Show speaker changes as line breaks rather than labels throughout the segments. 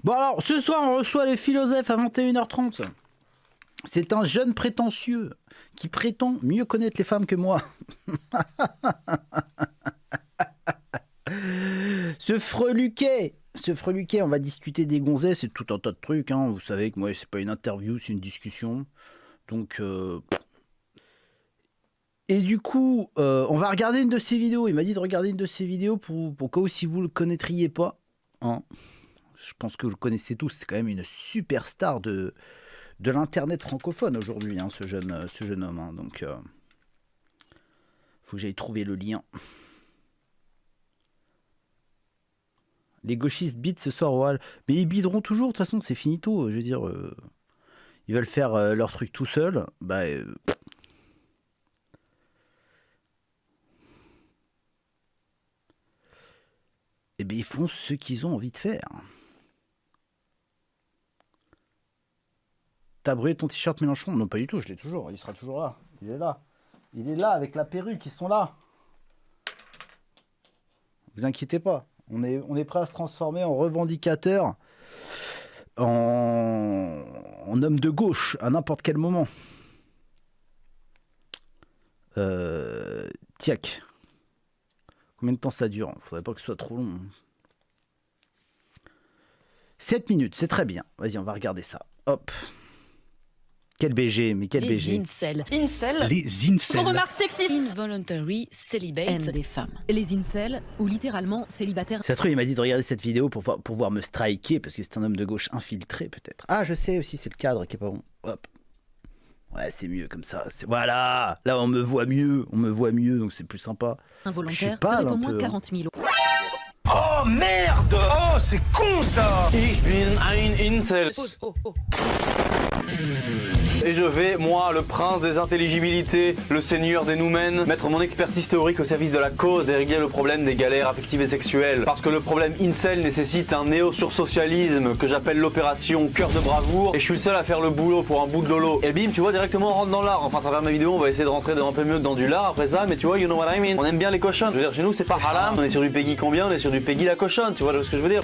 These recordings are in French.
Bon alors, ce soir, on reçoit les philosophes à 21h30. C'est un jeune prétentieux qui prétend mieux connaître les femmes que moi. Ce freluquet, on va discuter des gonzesses, c'est tout un tas de trucs. Hein. Vous savez que moi, c'est pas une interview, c'est une discussion. Donc, et du coup, on va regarder une de ses vidéos. Il m'a dit de regarder une de ses vidéos pour cas où si vous le connaîtriez pas. Hein. Je pense que vous le connaissez tous. C'est quand même une superstar de l'internet francophone aujourd'hui, hein, ce jeune homme. Hein. Donc, faut que j'aille trouver le lien. Les gauchistes bident ce soir au hall. Mais ils bideront toujours, de toute façon, c'est finito. Je veux dire, ils veulent faire leur truc tout seuls. Bah, et bien, ils font ce qu'ils ont envie de faire. T'as brûlé ton t-shirt Mélenchon? Non, pas du tout, je l'ai toujours. Il sera toujours là. Il est là. Il est là avec la perruque, ils sont là. Vous inquiétez pas. On est prêt à se transformer en revendicateur, en homme de gauche à n'importe quel moment. Tiac. Combien de temps ça dure? Faudrait pas que ce soit trop long. 7 minutes, c'est très bien. Vas-y, on va regarder ça. Hop. Quel BG, mais quel BG.
Les incels.
Les incels.
Vos remarques sexistes. Involuntary celibate.
Haine des femmes. Les incels, ou littéralement célibataires.
Ça se trouve, il m'a dit de regarder cette vidéo pour pouvoir me striker, parce que c'est un homme de gauche infiltré, peut-être. Ah, je sais aussi, c'est le cadre qui est pas bon. Hop. Ouais, c'est mieux comme ça. Voilà. Là, on me voit mieux, donc c'est plus sympa.
Involontaires serait au moins 40 000 euros.
Oh merde! Oh, c'est con ça!
Ich bin ein Incel. Et je vais, moi, le prince des intelligibilités, le seigneur des noumens, mettre mon expertise théorique au service de la cause et régler le problème des galères affectives et sexuelles. Parce que le problème incel nécessite un néo-sursocialisme que j'appelle l'opération cœur de bravoure, et je suis le seul à faire le boulot pour un bout de lolo. Et bim, tu vois, directement on rentre dans l'art. Enfin, à travers ma vidéo, on va essayer de rentrer un peu mieux que dans du lard après ça, mais tu vois, you know what I mean. On aime bien les cochons. Je veux dire, chez nous, c'est pas haram, on est sur du Peggy combien? On est sur du Peggy la cochonne, tu vois ce que je veux dire?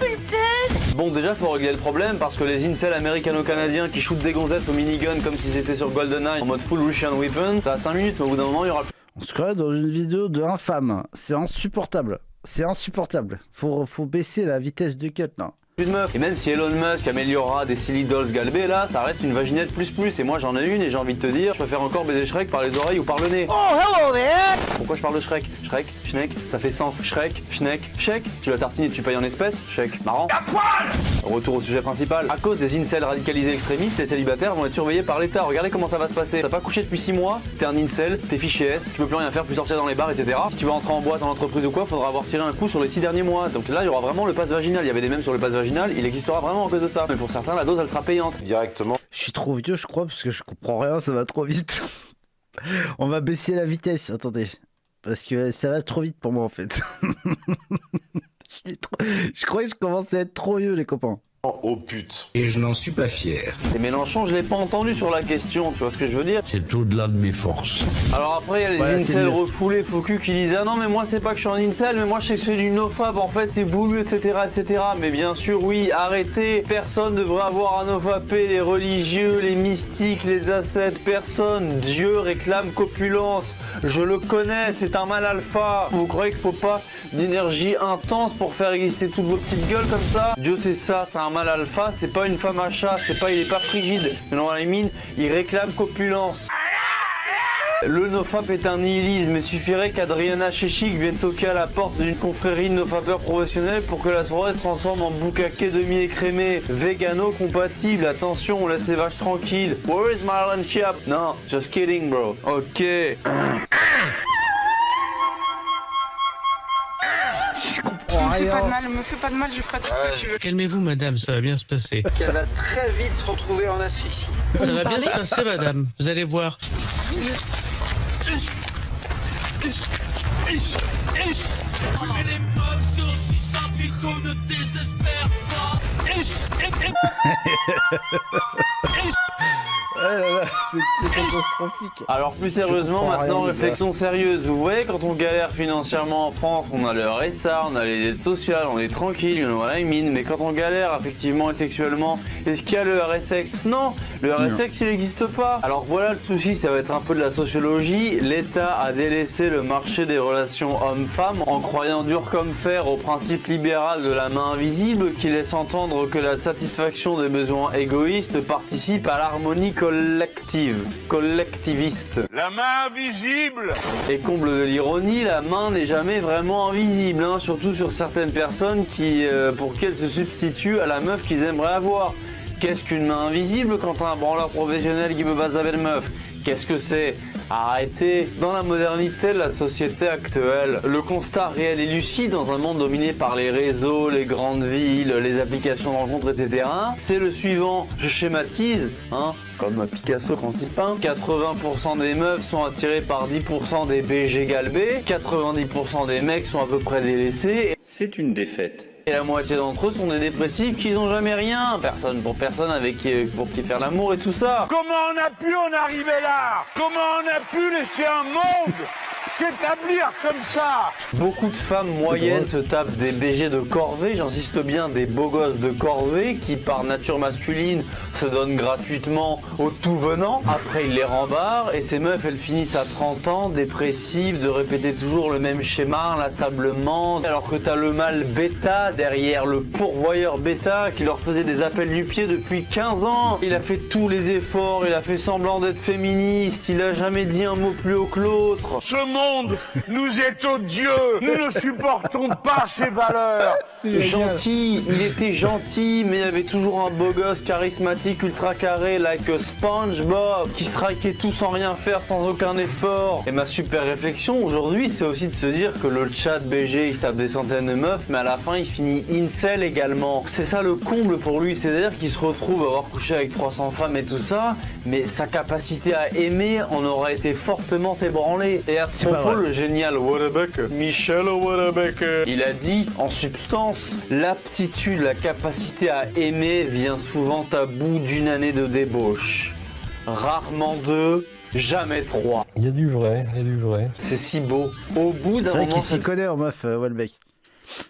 Bon, déjà, faut régler le problème parce que les incels américano-canadiens qui shootent des gonzesses au minigun comme s'ils étaient sur GoldenEye en mode full Russian weapon, ça a 5 minutes, mais au bout d'un moment, il y aura plus.
On se croirait dans une vidéo de infâme. C'est insupportable. C'est insupportable. Faut baisser la vitesse de cut, là.
De meuf. Et même si Elon Musk améliorera des silly dolls galbées, là, ça reste une vaginette plus. Et moi, j'en ai une et j'ai envie de te dire, je préfère encore baiser Shrek par les oreilles ou par le nez. Oh, hello man! Pourquoi je parle de Shrek? Shrek, Schneck, ça fait sens. Shrek, Schneck, Chèque. Tu la tartines et tu payes en espèces? Chèque. Marrant. À poil! Retour au sujet principal. À cause des incels radicalisés extrémistes, les célibataires vont être surveillés par l'État. Regardez comment ça va se passer. T'as pas couché depuis 6 mois, t'es un incel, t'es fiché S, tu peux plus rien faire, plus sortir dans les bars, etc. Si tu veux rentrer en boîte, en entreprise ou quoi, faudra avoir tiré un coup sur les 6 derniers mois. Donc là, il y aura vraiment le pass vaginal. Il y avait des mèmes sur le pass vaginal, il existera vraiment à cause de ça. Mais pour certains, la dose, elle sera payante.
Directement.
Je suis trop vieux, je crois, parce que je comprends rien, ça va trop vite. On va baisser la vitesse, attendez. Parce que ça va trop vite pour moi, en fait. Je croyais que je commençais à être trop vieux, les copains.
Oh pute.
Et je n'en suis pas fier.
Et Mélenchon, je l'ai pas entendu sur la question, tu vois ce que je veux dire?
C'est au-delà de mes forces.
Alors après, il y a les
Voilà,
incels refoulés, faux cul qui disaient ah non, mais moi c'est pas que je suis un incel, mais moi je sais que c'est du nofab, en fait c'est voulu, etc., etc. Mais bien sûr, oui, arrêtez. Personne ne devrait avoir à nofaper les religieux, les mystiques, les ascètes. Personne. Dieu réclame qu'opulence. Je le connais, c'est un mal alpha. Vous croyez qu'il faut pas d'énergie intense pour faire exister toutes vos petites gueules comme ça? Dieu c'est ça, c'est un mal alpha, c'est pas une femme à chat, c'est pas, il est pas frigide. Mais non, la mine, il réclame qu'opulence. Le nofap est un nihilisme, il suffirait qu'Adriana Chechik vienne toquer à la porte d'une confrérie de nofapeurs professionnels pour que la soirée se transforme en boucaquet demi-écrémé, végano-compatible. Attention, on laisse les vaches tranquilles. Where is Marlon Chiap? Non, just kidding bro. Ok.
Me fais pas de mal, je ferai tout ce que tu veux.
Calmez-vous, madame, ça va bien se passer.
Elle va très vite se retrouver en asphyxie.
Ça va bien se passer, madame, vous allez voir.
là là, c'est catastrophique.
Alors plus sérieusement,
comprends
maintenant,
rien, les
réflexion sérieuse. Vous voyez, quand on galère financièrement en France, on a le RSA, on a les aides sociales, on est tranquille, on a la mine. Mais quand on galère affectivement et sexuellement, est-ce qu'il y a le RSX? Non, le RSX il n'existe pas. Alors voilà le souci, ça va être un peu de la sociologie. L'État a délaissé le marché des relations hommes-femmes en croyant dur comme fer au principe libéral de la main invisible qui laisse entendre que la satisfaction des besoins égoïstes participe à l'harmonie collectiviste.
La main invisible.
Et comble de l'ironie, la main n'est jamais vraiment invisible, hein, surtout sur certaines personnes pour qui elle se substitue à la meuf qu'ils aimeraient avoir. Qu'est-ce qu'une main invisible quand t'as un branleur professionnel qui veut pas avec une meuf? Qu'est-ce que c'est? Arrêtez. Dans la modernité de la société actuelle, le constat réel et lucide dans un monde dominé par les réseaux, les grandes villes, les applications de rencontres, etc. c'est le suivant. Je schématise, hein, comme Picasso quand il peint. 80% des meufs sont attirées par 10% des BG galbés. 90% des mecs sont à peu près délaissés.
C'est une défaite.
Et la moitié d'entre eux sont des dépressifs qui n'ont jamais rien. Personne pour personne pour qui faire l'amour et tout ça.
Comment on a pu en arriver là? Comment on a pu laisser un monde s'établir comme ça?
Beaucoup de femmes moyennes se tapent des BG de corvée, j'insiste bien, des beaux gosses de corvée qui par nature masculine se donnent gratuitement aux tout venants. Après ils les rembarrent et ces meufs elles finissent à 30 ans dépressives de répéter toujours le même schéma inlassablement alors que t'as le mâle bêta derrière le pourvoyeur bêta qui leur faisait des appels du pied depuis 15 ans. Il a fait tous les efforts, il a fait semblant d'être féministe, il a jamais dit un mot plus haut que l'autre.
Ce monde nous est odieux. Nous ne supportons pas ces valeurs.
Gentil, il était gentil, mais il y avait toujours un beau gosse charismatique ultra carré like SpongeBob qui strikait tout sans rien faire, sans aucun effort. Et ma super réflexion aujourd'hui, c'est aussi de se dire que le chat BG il se tape des centaines de meufs, mais à la fin il finit incel également. C'est ça le comble pour lui, c'est-à-dire qu'il se retrouve à avoir couché avec 300 femmes et tout ça, mais sa capacité à aimer en aura été fortement ébranlée. Et à ce propos, le génial Michel Houellebecq, il a dit en substance, l'aptitude, la capacité à aimer vient souvent à bout d'une année de débauche. Rarement deux, jamais trois.
Il y a du vrai, il y a du vrai.
C'est si beau. Au bout d'un
C'est vrai
moment,
qu'il s'y connaît en meuf, Houellebecq.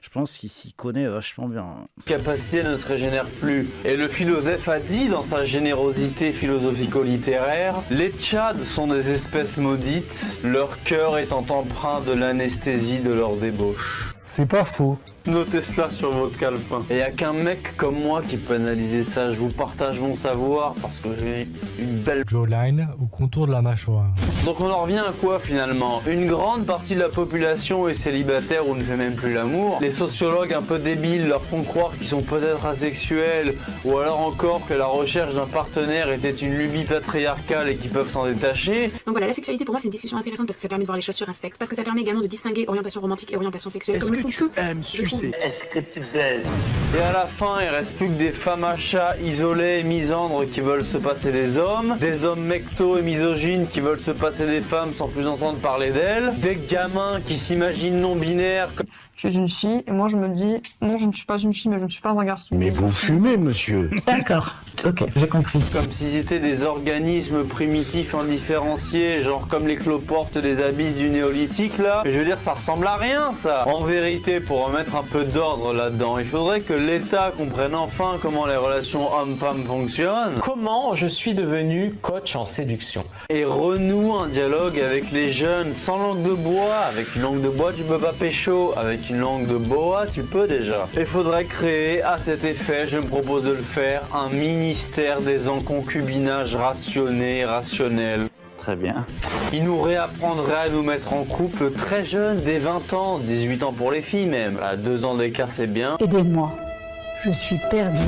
Je pense qu'il s'y connaît vachement bien.
Capacité ne se régénère plus. Et le philosophe a dit dans sa générosité philosophico-littéraire, les Tchads sont des espèces maudites, leur cœur étant empreint de l'anesthésie de leur débauche.
C'est pas faux.
Notez cela sur votre calepin. Et il n'y a qu'un mec comme moi qui peut analyser ça. Je vous partage mon savoir parce que j'ai une belle
Jawline au contour de la mâchoire.
Donc on en revient à quoi finalement? Une grande partie de la population est célibataire ou ne fait même plus l'amour. Les sociologues un peu débiles leur font croire qu'ils sont peut-être asexuels ou alors encore que la recherche d'un partenaire était une lubie patriarcale et qu'ils peuvent s'en détacher.
Donc voilà, la sexualité pour moi c'est une discussion intéressante parce que ça permet de voir les choses sur un spectre, parce que ça permet également de distinguer orientation romantique et orientation sexuelle. Comme le font
tu aimes sucer?
Et à la fin, il reste plus que des femmes à chat isolées et misandres qui veulent se passer des hommes mectos et misogynes qui veulent se passer des femmes sans plus entendre parler d'elles, des gamins qui s'imaginent non-binaires.
Je suis une fille et moi je me dis non, je ne suis pas une fille mais je ne suis pas un garçon.
Mais vous fumez, monsieur.
D'accord, ok, j'ai compris.
Comme s'ils étaient des organismes primitifs indifférenciés, genre comme les cloportes des abysses du néolithique là. Mais je veux dire, ça ressemble à rien ça. En vérité, pour remettre un peu d'ordre là-dedans, il faudrait que l'État comprenne enfin comment les relations hommes-femmes fonctionnent.
Comment je suis devenu coach en séduction.
Et renoue un dialogue avec les jeunes sans langue de bois. Avec une langue de bois, tu peux pas pécho. Avec une langue de boa, tu peux déjà. Il faudrait créer, à cet effet, je me propose de le faire, un ministère des enconcubinages rationnés et rationnels.
Très bien.
Il nous réapprendrait à nous mettre en couple très jeunes, dès 20 ans, 18 ans pour les filles même. À 2 ans d'écart, c'est bien.
Aidez-moi, je suis perdu.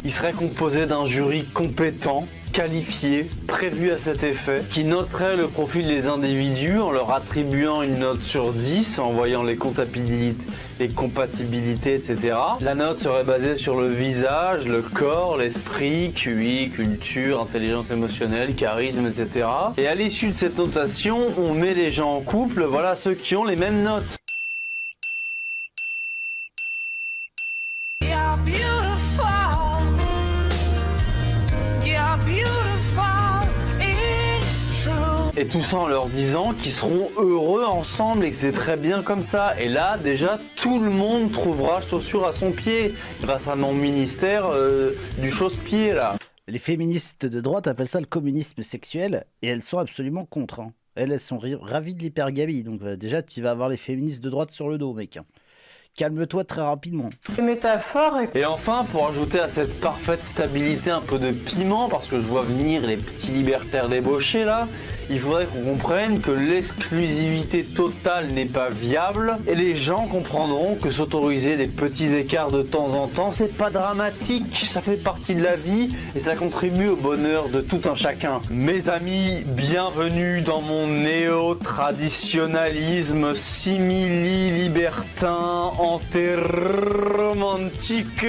Il serait composé d'un jury compétent, qualifié, prévu à cet effet, qui noterait le profil des individus en leur attribuant une note sur 10, en voyant les comptabilités, les compatibilités, etc. La note serait basée sur le visage, le corps, l'esprit, QI, culture, intelligence émotionnelle, charisme, etc. Et à l'issue de cette notation, on met les gens en couple, voilà ceux qui ont les mêmes notes.
You're beautiful.
Et tout ça en leur disant qu'ils seront heureux ensemble et que c'est très bien comme ça. Et là, déjà, tout le monde trouvera chaussure à son pied grâce à mon ministère du chausse-pied, là.
Les féministes de droite appellent ça le communisme sexuel et elles sont absolument contre. Hein. Elles sont ravies de l'hypergamie. Donc déjà, tu vas avoir les féministes de droite sur le dos, mec. Hein. Calme-toi très rapidement.
Métaphore.
Et enfin, pour ajouter à cette parfaite stabilité un peu de piment, parce que je vois venir les petits libertaires débauchés là, il faudrait qu'on comprenne que l'exclusivité totale n'est pas viable, et les gens comprendront que s'autoriser des petits écarts de temps en temps, c'est pas dramatique, ça fait partie de la vie, et ça contribue au bonheur de tout un chacun. Mes amis, bienvenue dans mon néo-traditionnalisme simili-libertin, anti-romantique,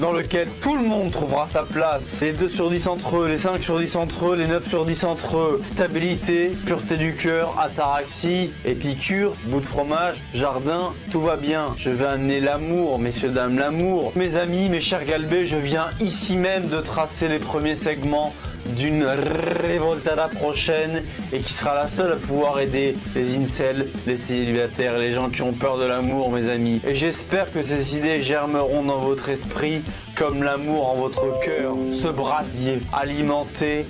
dans lequel tout le monde trouvera sa place. Les 2 sur 10 entre eux, les 5 sur 10 entre eux, les 9 sur 10 entre eux. Stabilité, pureté du cœur, ataraxie, épicure, bout de fromage, jardin, tout va bien. Je vais amener l'amour, messieurs, dames, l'amour. Mes amis, mes chers galbés, je viens ici même de tracer les premiers segments d'une révoltada prochaine et qui sera la seule à pouvoir aider les incels, les célibataires, les gens qui ont peur de l'amour, mes amis. Et j'espère que ces idées germeront dans votre esprit comme l'amour en votre cœur, ce brasier alimenté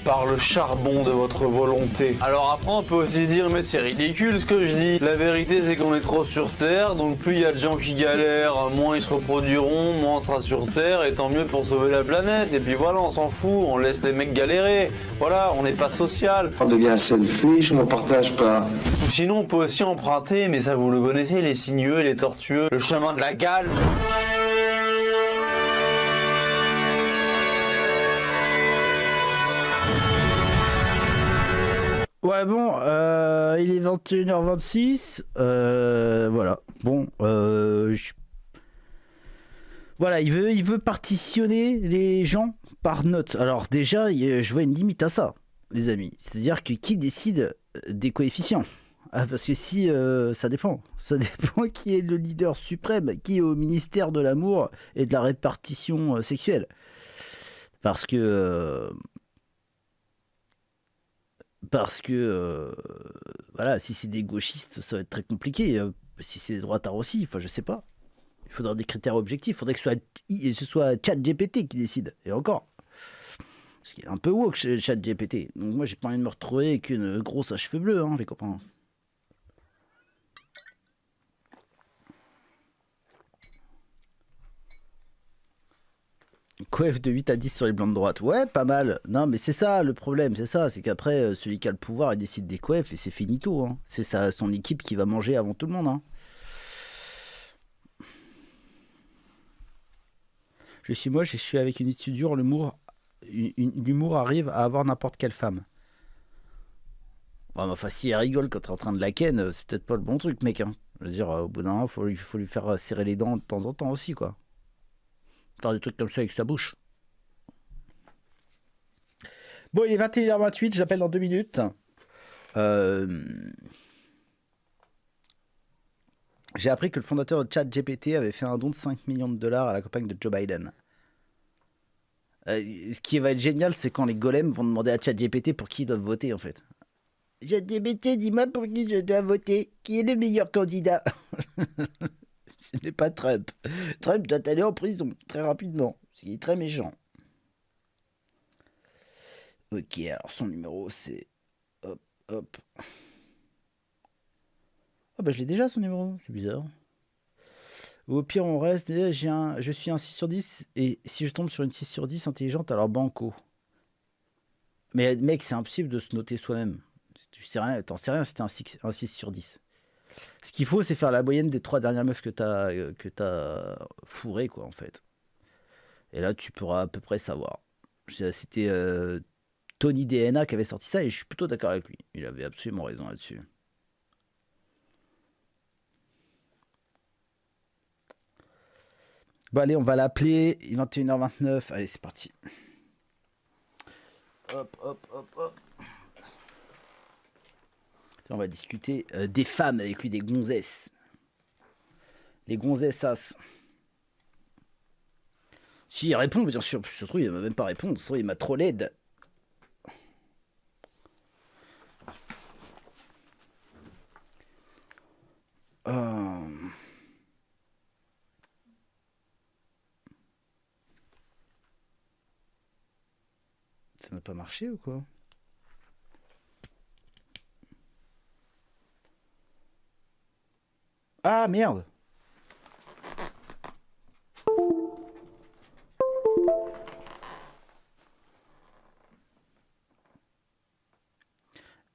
par le charbon de votre volonté. Alors après on peut aussi dire mais c'est ridicule ce que je dis. La vérité c'est qu'on est trop sur Terre, donc plus il y a de gens qui galèrent, moins ils se reproduiront, moins on sera sur Terre, et tant mieux pour sauver la planète. Et puis voilà, on s'en fout, on laisse les mecs galérer. Voilà, on n'est pas social.
On devient selfish, on ne partage pas.
Ou sinon on peut aussi emprunter, mais ça vous le connaissez, les sinueux et les tortueux, le chemin de la gale.
Ouais, bon, il est 21h26. Voilà. Bon, voilà, il veut partitionner les gens par note. Alors, déjà, je vois une limite à ça, les amis. C'est-à-dire que qui décide des coefficients? Parce que si, ça dépend. Ça dépend qui est le leader suprême, qui est au ministère de l'amour et de la répartition sexuelle. Parce que voilà, si c'est des gauchistes, ça va être très compliqué. Si c'est des droitards aussi, enfin, je sais pas. Il faudra des critères objectifs. Il faudrait que ce soit ChatGPT qui décide. Et encore. Parce qu'il est un peu woke, ChatGPT. Donc moi, j'ai pas envie de me retrouver avec une grosse à cheveux bleus, hein, les copains. Coef de 8 à 10 sur les blancs de droite. Ouais, pas mal. Non, mais c'est ça le problème, c'est ça. C'est qu'après, celui qui a le pouvoir, il décide des coefs et c'est finito. Hein. C'est son équipe qui va manger avant tout le monde. Hein. Je suis avec une étude dure, l'humour arrive à avoir n'importe quelle femme. Bon, enfin, si elle rigole quand t'es en train de la ken, c'est peut-être pas le bon truc, mec. Hein. Je veux dire, au bout d'un moment, faut lui faire serrer les dents de temps en temps aussi, quoi. Faire des trucs comme ça avec sa bouche. Bon, il est 21h28, j'appelle dans 2 minutes. J'ai appris que le fondateur de ChatGPT avait fait un don de 5 millions de dollars à la campagne de Joe Biden. Ce qui va être génial, c'est quand les golems vont demander à ChatGPT pour qui ils doivent voter, en fait. ChatGPT, dis-moi pour qui je dois voter. Qui est le meilleur candidat? Ce n'est pas Trump. Trump doit aller en prison très rapidement. Il est très méchant. Ok, alors son numéro c'est... Hop, hop. Ah bah je l'ai déjà son numéro, c'est bizarre. Ou au pire on reste, je suis un 6 sur 10 et si je tombe sur une 6 sur 10 intelligente, alors banco. Mais mec, c'est impossible de se noter soi-même. Tu sais rien, t'en sais rien si t'es un 6 sur 10. Ce qu'il faut, c'est faire la moyenne des 3 dernières meufs que t'as fourré, quoi, en fait. Et là, tu pourras à peu près savoir. C'était Tony DNA qui avait sorti ça, et je suis plutôt d'accord avec lui. Il avait absolument raison là-dessus. Bon, allez, on va l'appeler. Il est 21h29. Allez, c'est parti. Hop, hop, hop, hop. On va discuter des femmes avec lui, des gonzesses. Les gonzessas. Si il répond, bien sûr, se trouve, il va même pas répondre, il m'a trop laide. Ça n'a pas marché ou quoi? Ah merde!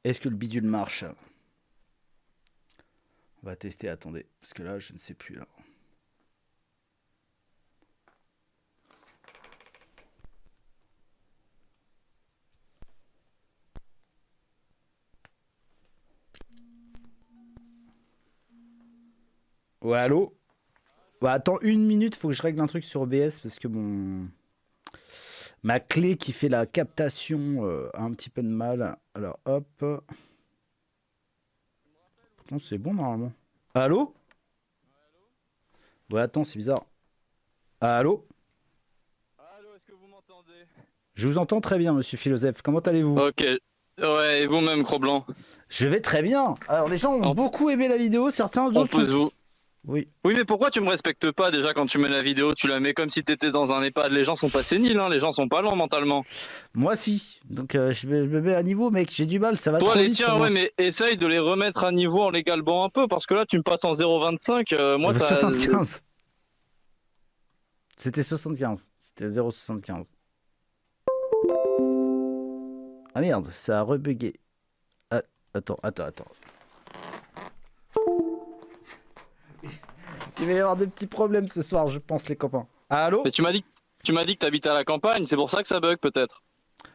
Est-ce que le bidule marche? On va tester, attendez, parce que là je ne sais plus là. Ouais, allô? Bah, attends une minute, faut que je règle un truc sur OBS parce que ma clé qui fait la captation a un petit peu de mal. Alors hop. Pourtant c'est bon normalement. Allô? Ouais, attends, c'est bizarre. Allô?
Allô, est-ce que vous m'entendez?
Je vous entends très bien, monsieur Philosophe. Comment allez-vous?
Ok. Ouais, et vous-même, Cro-Blanc?
Je vais très bien. Alors les gens ont beaucoup aimé la vidéo, certains d'autres. Oui.
Oui, mais pourquoi tu me respectes pas déjà quand tu mets la vidéo? Tu la mets comme si t'étais dans un EHPAD. Les gens sont pas séniles, hein. Les gens sont pas lents mentalement.
Moi si. Donc je me mets à niveau, mec. J'ai du mal, ça va
Toi,
trop
les
vite
tiens,
pour moi.
ouais, mais essaye de les remettre à niveau en les galbant un peu, parce que là, tu me passes en 0,25. Moi, ça.
75. C'était 75. C'était 0,75. Ah merde, ça a rebugué. Ah, attends. Il va y avoir des petits problèmes ce soir, je pense, les copains. Allô?
Mais tu m'as dit que t'habitais à la campagne, c'est pour ça que ça bug peut-être.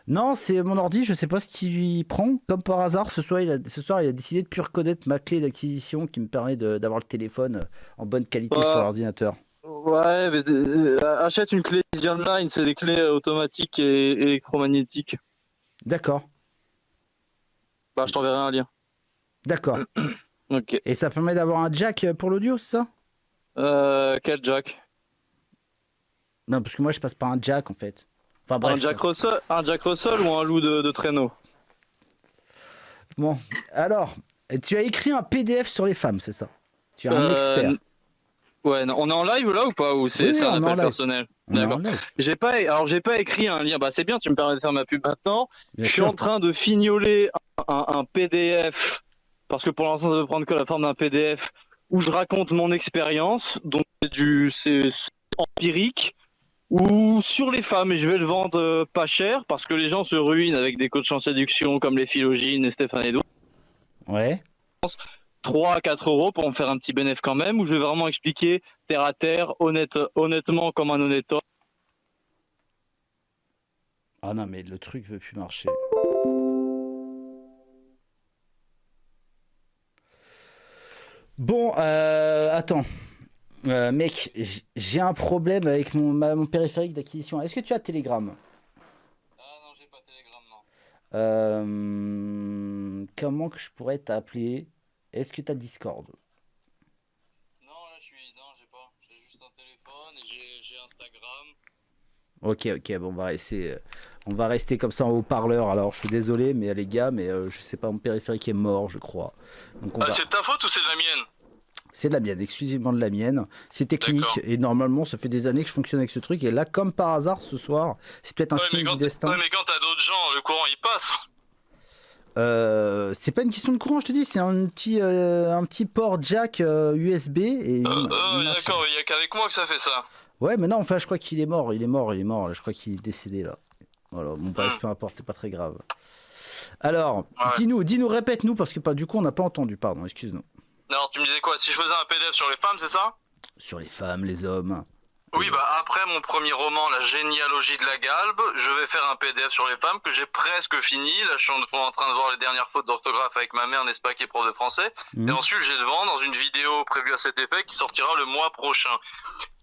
Non, c'est mon ordi, je sais pas ce qu'il lui prend. Comme par hasard, ce soir, il a décidé de plus reconnaître ma clé d'acquisition qui me permet d'avoir le téléphone en bonne qualité sur l'ordinateur.
Ouais, mais achète une clé Easy Online, c'est des clés automatiques et électromagnétiques.
D'accord.
Bah, je t'enverrai un lien.
D'accord.
Ok.
Et ça permet d'avoir un jack pour l'audio, c'est ça?
Quel jack?
Non, parce que moi, je passe par un jack, en fait. Enfin, bref.
Un Jack Russell ou un loup de traîneau?
Bon, alors, tu as écrit un PDF sur les femmes, c'est ça? Tu es un expert.
Ouais, non, on est en live là ou pas? Ou c'est
Oui,
un
on est en
appel
live.
personnel?
On est en
D'accord.
live.
J'ai pas écrit un lien. Bah c'est bien, tu me permets de faire ma pub maintenant.
Bien
Je suis
sûr.
en train de fignoler un PDF parce que pour l'instant ça peut prendre que la forme d'un PDF où je raconte mon expérience. Donc c'est empirique ou sur les femmes et je vais le vendre pas cher parce que les gens se ruinent avec des coachs en séduction comme les Philogines et Stéphane Edouard.
Ouais.
3 à 4 euros pour me faire un petit bénéfice quand même, où je vais vraiment expliquer terre à terre, honnêtement comme un honnête homme.
Ah non, mais le truc veut plus marcher. Bon, attends. Mec, j'ai un problème avec mon périphérique d'acquisition. Est-ce que tu as Telegram?
Ah non, j'ai pas Telegram, non.
Comment que je pourrais t'appeler? Est-ce que tu as Discord?
Non, là j'ai pas. J'ai juste un téléphone et j'ai Instagram.
Ok, bon, on va rester comme ça en haut-parleur. Alors, je suis désolé, mais les gars, mais je sais pas, mon périphérique est mort, je crois. Donc,
C'est de ta faute ou c'est de la mienne?
C'est de la mienne, exclusivement de la mienne. C'est technique et normalement, ça fait des années que je fonctionne avec ce truc. Et là, comme par hasard, ce soir, c'est peut-être un signe du destin.
Ouais, mais quand t'as d'autres gens, le courant il passe.
C'est pas une question de courant, je te dis, c'est un petit port jack USB. Et
D'accord, il y a qu'avec moi que ça fait ça.
Ouais, mais non, enfin, je crois qu'il est mort. Il est mort. Là, je crois qu'il est décédé là. Voilà, bon, bref, peu importe, c'est pas très grave. Alors,
ouais.
dis-nous, répète-nous, parce que du coup, on n'a pas entendu, pardon, excuse-nous.
Alors, tu me disais quoi? Si je faisais un PDF sur les femmes, c'est ça?
Sur les femmes, les hommes.
Oui, bah après mon premier roman, La généalogie de la galbe, je vais faire un PDF sur les femmes que j'ai presque fini. Là, je suis en train de voir les dernières fautes d'orthographe avec ma mère, n'est-ce pas, qui est prof de français. Et ensuite, je vais le vendre dans une vidéo prévue à cet effet qui sortira le mois prochain.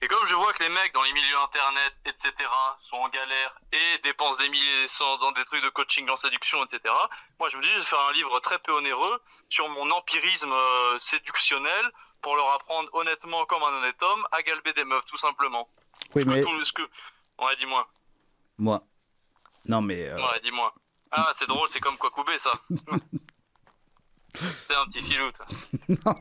Et comme je vois que les mecs dans les milieux internet, etc., sont en galère et dépensent des milliers dans des trucs de coaching en séduction, etc., moi je me dis, je vais faire un livre très peu onéreux sur mon empirisme séductionnel pour leur apprendre honnêtement comme un honnête homme à galber des meufs, tout simplement.
Oui, mais...
Ouais, dis-moi.
Moi. Non, mais...
Ouais, dis-moi. Ah, c'est drôle, c'est comme Kwakubé, ça. C'est un petit filou, toi.
Non.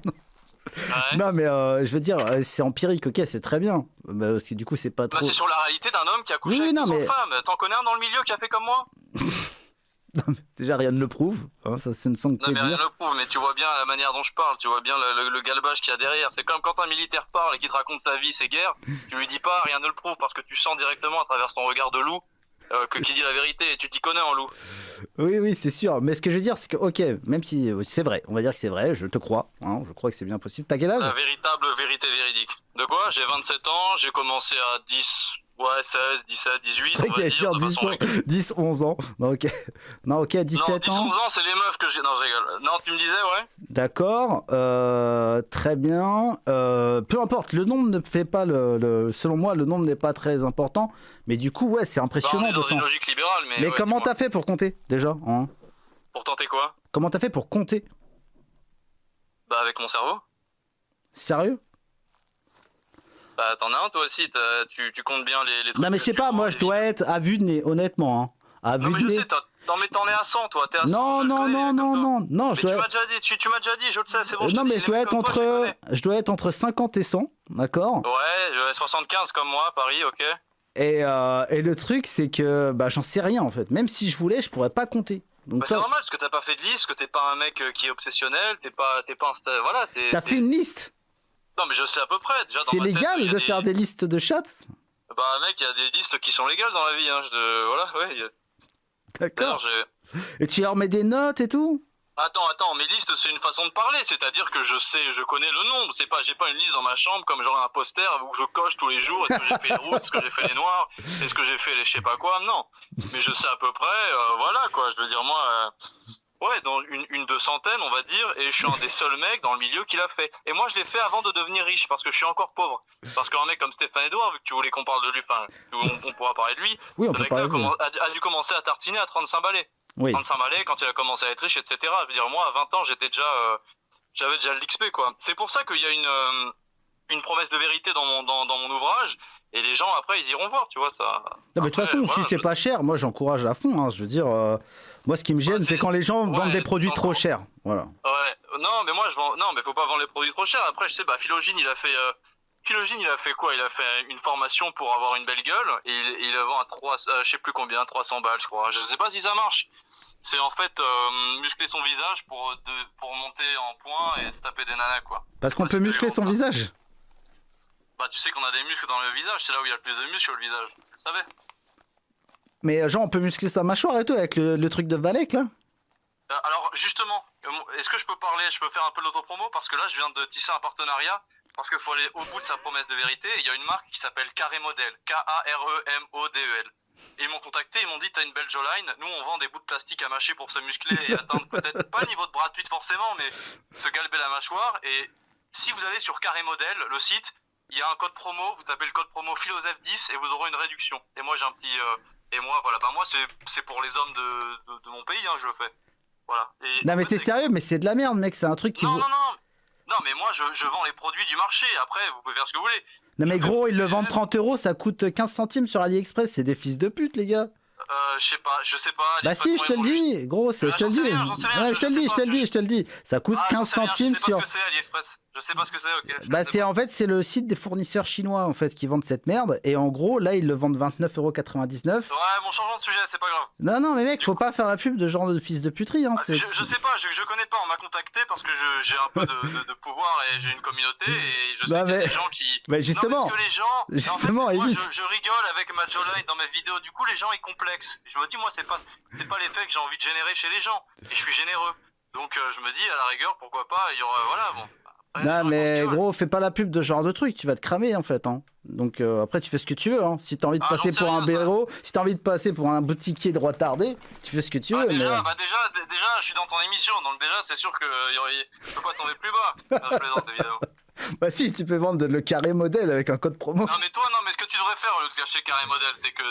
Ouais.
Non, mais je veux dire, c'est empirique, ok, c'est très bien. Parce que du coup, c'est pas trop...
c'est sur la réalité d'un homme qui a couché avec 200 femmes. T'en connais un dans le milieu qui a fait comme moi?
Déjà, rien ne le prouve. Hein, ça, ce ne sont que
Non, mais rien
dire.
ne le prouve, mais tu vois bien la manière dont je parle, tu vois bien le galbage qu'il y a derrière. C'est comme quand un militaire parle et qu'il te raconte sa vie, ses guerres, tu lui dis pas rien ne le prouve parce que tu sens directement à travers son regard de loup qu'il dit la vérité et tu t'y connais en loup.
Oui, c'est sûr. Mais ce que je veux dire, c'est que, ok, même si c'est vrai, on va dire que c'est vrai, je te crois. Hein, je crois que c'est bien possible. T'as quel âge?
La véritable vérité véridique. De quoi? J'ai 27 ans, j'ai commencé à 16, 17, 18, on va dire, de façon
10, 11 ans. Non, ok. Non, ok, 17
non, 10,
ans.
11 ans, c'est les meufs que j'ai... Non, je rigole. Non, tu me disais, ouais?
D'accord, très bien. Peu importe, le nombre ne fait pas selon moi, le nombre n'est pas très important. Mais du coup, ouais, c'est
Bah, on
impressionnant
est dans
de
une logique libérale, mais... ouais,
comment
dis-moi.
t'as fait pour compter, déjà hein?
Pour tenter quoi?
Comment t'as fait pour compter?
Bah, avec mon cerveau.
Sérieux?
Bah, t'en as un, toi aussi, tu comptes bien les trucs.
Non, mais je sais pas, moi, je dois être à vue de nez, honnêtement. Hein. À
Non,
vue
mais
de
je
nez.
sais, mais t'en es à 100, toi, t'es à 100.
Non,
Mais
je
tu
dois...
m'as déjà dit, tu m'as déjà dit, je le sais, c'est bon.
non, mais je dois être entre 50 et 100, d'accord?
Ouais, 75 comme moi, Paris, ok.
Et le truc, c'est que bah, j'en sais rien en fait. Même si je voulais, je pourrais pas compter. Donc,
Bah, c'est normal, parce que t'as pas fait de liste, que t'es pas un mec qui est obsessionnel, t'es pas un... Voilà,
t'as fait une liste?
Non, mais je sais à peu près, déjà dans
C'est
ma tête,
légal
il y a
de faire des listes de chats?
Bah, mec, il y a des listes qui sont légales dans la vie, hein, voilà, ouais.
D'accord. Et tu leur mets des notes et tout?
Attends, mes listes c'est une façon de parler, c'est-à-dire que je connais le nombre, j'ai pas une liste dans ma chambre comme j'aurais un poster où je coche tous les jours, est-ce que j'ai fait les rousses, est-ce que j'ai fait les noirs, est-ce que j'ai fait les je sais pas quoi, non. Mais je sais à peu près, voilà quoi, je veux dire moi, ouais, dans une 200aine on va dire, et je suis un des seuls mecs dans le milieu qui l'a fait. Et moi je l'ai fait avant de devenir riche, parce que je suis encore pauvre. Parce qu'un mec comme Stéphane Edouard, vu que tu voulais qu'on parle de lui, enfin, on pourra parler de lui,
oui, on
le
peut
mec
parler
là
de lui.
a dû commencer à tartiner à 35 balais.
Oui.
35 balais quand il a commencé à être riche, etc. Je veux dire, moi, à 20 ans, j'avais déjà l'XP, quoi. C'est pour ça qu'il y a une promesse de vérité dans mon ouvrage, et les gens, après, ils iront voir, tu vois, ça...
Non, mais de toute façon, si c'est pas cher, moi j'encourage à fond. Hein. Je veux dire, moi ce qui me gêne, c'est quand les gens vendent des produits trop chers. Voilà.
Ouais, non, mais moi, non, mais faut pas vendre les produits trop chers. Après, je sais, Philogine, il a fait quoi? Il a fait une formation pour avoir une belle gueule, et il le vend à je sais plus combien, 300 balles, je crois. Je sais pas si ça marche. C'est en fait muscler son visage pour monter en point et se taper des nanas, quoi.
Parce qu'on peut muscler son visage?
Bah, tu sais qu'on a des muscles dans le visage, c'est là où il y a le plus de muscles sur le visage. Tu savais?
Mais genre, on peut muscler sa mâchoire et tout avec le truc de Valek là?
Alors, justement, est-ce que je peux faire un peu l'autopromo? Parce que là, je viens de tisser un partenariat. Parce qu'il faut aller au bout de sa promesse de vérité. Il y a une marque qui s'appelle Carré Model. K-A-R-E-M-O-D-E-L. Et ils m'ont contacté, ils m'ont dit t'as une belle jawline. Nous on vend des bouts de plastique à mâcher pour se muscler et atteindre peut-être pas le niveau de Brad Pitt forcément, mais se galber la mâchoire. Et si vous allez sur Carré Model, le site, il y a un code promo, vous tapez le code promo Philoseph10 et vous aurez une réduction. Et moi j'ai un petit... et moi voilà, moi c'est pour les hommes de mon pays, hein, je le fais. Voilà. Et
non mais t'es sérieux? Mais c'est de la merde mec, c'est un truc qui...
Non mais moi je vends les produits du marché, après vous pouvez faire ce que vous voulez.
Non mais gros, ils le vendent 30 €, ça coûte 15 centimes sur AliExpress, c'est des fils de pute les gars.
Je sais pas.
Bah si, je te le dis, gros, je te le dis. Ouais, je te le dis. Ça coûte 15 centimes sur...
Je sais pas ce que c'est AliExpress. Je sais pas ce que c'est, ok.
Bah en fait, c'est le site des fournisseurs chinois en fait qui vendent cette merde. Et en gros, là, ils le vendent 29,99 €.
Ouais, bon, changeons de sujet, c'est pas grave.
Non mais mec, faut pas faire la pub de genre de fils de puterie. Hein,
je sais pas, je connais pas, on m'a contacté parce que j'ai un peu de pouvoir et j'ai une communauté et je sais qu'il y a des gens qui...
Bah justement,
non, parce que les gens...
justement,
en fait, moi,
évite.
je rigole avec ma jawline dans mes vidéos, du coup les gens ils complexent. Je me dis, moi c'est pas l'effet que j'ai envie de générer chez les gens, et je suis généreux. Donc je me dis, à la rigueur, pourquoi pas, il y aura... Voilà, bon... Après,
non mais gros, fais pas la pub de ce genre de truc, tu vas te cramer en fait. Hein. Donc après tu fais ce que tu veux. Hein. Si t'as envie de passer pour un béro, si t'as envie de passer pour un boutiquier de retardé, tu fais ce que tu veux.
Déjà, je suis dans ton émission, donc déjà c'est sûr que je peux pas tomber plus bas. Non, je plaisante évidemment.
Bah si, tu peux vendre le Carré Model avec un code promo.
Non mais ce que tu devrais faire au lieu de faire chez Carré Model, c'est que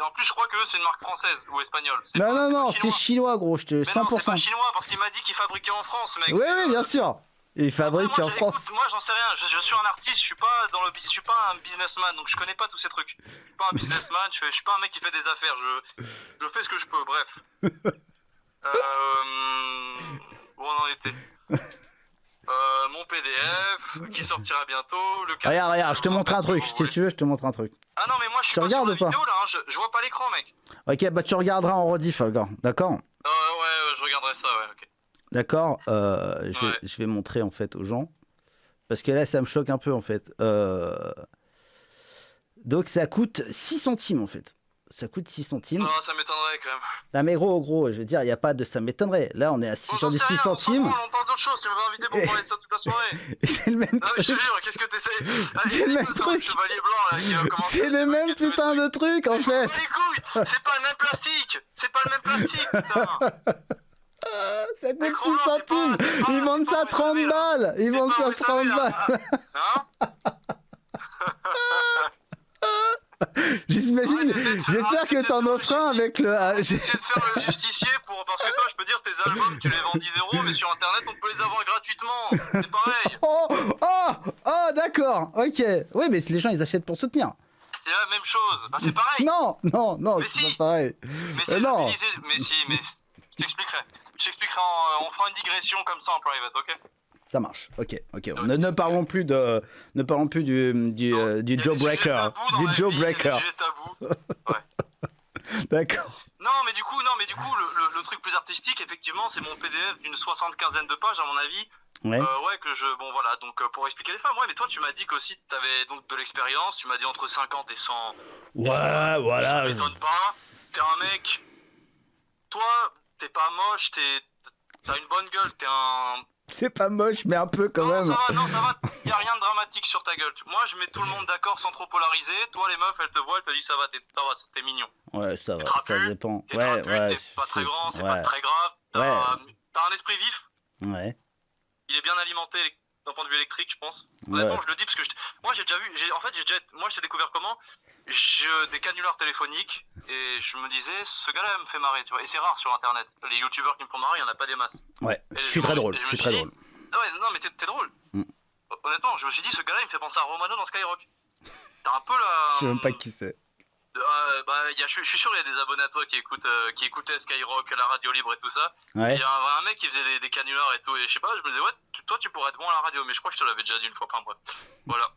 en plus je crois que c'est une marque française ou espagnole.
Non, c'est chinois gros, je te... 100%.
Non, c'est pas chinois parce qu'il m'a dit qu'il fabriquait en France, mec.
Oui, bien sûr. Il fabrique en France.
Écoute, moi j'en sais rien, je suis un artiste, je suis pas un businessman, donc je connais pas tous ces trucs. Je suis pas un businessman, je suis pas un mec qui fait des affaires, je fais ce que je peux, bref. Où on en était? Mon PDF qui sortira bientôt.
Regarde, je te montre un truc, si tu veux, je te montre un truc.
Ah non, mais moi je suis
Tu
pas
regardes
sur la
ou pas
vidéo là, hein. Je vois pas l'écran, mec.
Ok, bah tu regarderas en rediff, le gars. D'accord?
Ouais, je regarderai ça, ouais, ok.
D'accord, je vais montrer en fait aux gens. Parce que là, ça me choque un peu en fait. Donc ça coûte 6 centimes en fait. Ça coûte 6 centimes.
Non, ça m'étonnerait quand même.
Ah mais gros, je veux dire, il n'y a pas de ça m'étonnerait. Là, on est à 6 sur 6 centimes.
On parle d'autre chose, tu m'avais invité pour parler de ça toute la soirée.
C'est le même
Non, mais
truc.
je te jure, qu'est-ce que t'essayes?
C'est le même truc.
Chevalier blanc là qui va commencer.
C'est le même putain de truc en fait.
Les couilles, c'est pas le même plastique. C'est pas le même plastique, putain.
Ça coûte 6 centimes. Ils vendent ça 30 balles. Ils vendent ça 30 balles.
Hein?
J'imagine. J'espère que t'en offres un avec le.
J'essaie de faire le justicier parce que toi, je peux dire tes albums, tu les vends 10 €, mais sur internet, on peut les avoir gratuitement. C'est pareil.
Oh, d'accord. Ok. Oui, mais si les gens ils achètent pour soutenir.
C'est la même chose. Bah, c'est pareil.
Non,
mais
c'est
si.
pas pareil.
Mais c'est
non.
mais si, mais je t'expliquerai. On fera une digression comme ça en private, ok?
Ça marche. Ok. Ne parlons plus du Jawbreaker. Du Jawbreaker. D'accord.
Non, mais du coup, le truc plus artistique, effectivement, c'est mon PDF d'une 75aine de pages, à mon avis.
Ouais.
Bon voilà, donc pour expliquer les femmes, ouais, mais toi tu m'as dit qu'aussi t'avais donc de l'expérience, tu m'as dit entre 50 et 100.
Ouais, voilà.
Ça m'étonne pas, t'es un mec, toi, t'es pas moche, t'as une bonne gueule, t'es un...
C'est pas moche, mais un peu quand même.
Non, ça va, y a rien de dramatique sur ta gueule. Moi je mets tout le monde d'accord sans trop polariser, toi les meufs elles te voient, elles te disent ça va, t'es mignon.
Ouais, ça va, ça dépend.
T'es pas très grand, c'est pas très grave, t'as un esprit vif.
Ouais.
Il est bien alimenté d'un point de vue électrique, je pense. Honnêtement, je le dis parce que moi j'ai déjà vu, moi je t'ai découvert comment des canulars téléphoniques et je me disais ce gars-là me fait marrer, tu vois. Et c'est rare sur internet. Les youtubeurs qui me font marrer, il y en a pas des masses.
Ouais. Je suis très drôle.
Ouais, non mais t'es drôle. Honnêtement, je me suis dit ce gars-là il me fait penser à Romano dans Skyrock. T'as un peu la.
Je sais même pas qui c'est.
Je suis sûr il y a des abonnés à toi qui écoutaient Skyrock, la radio libre et tout ça.
Ouais.
Il y a un mec qui faisait des canulars et tout, et je sais pas, je me disais ouais, toi tu pourrais être bon à la radio, mais je crois que je te l'avais déjà dit une fois, enfin bref. Voilà.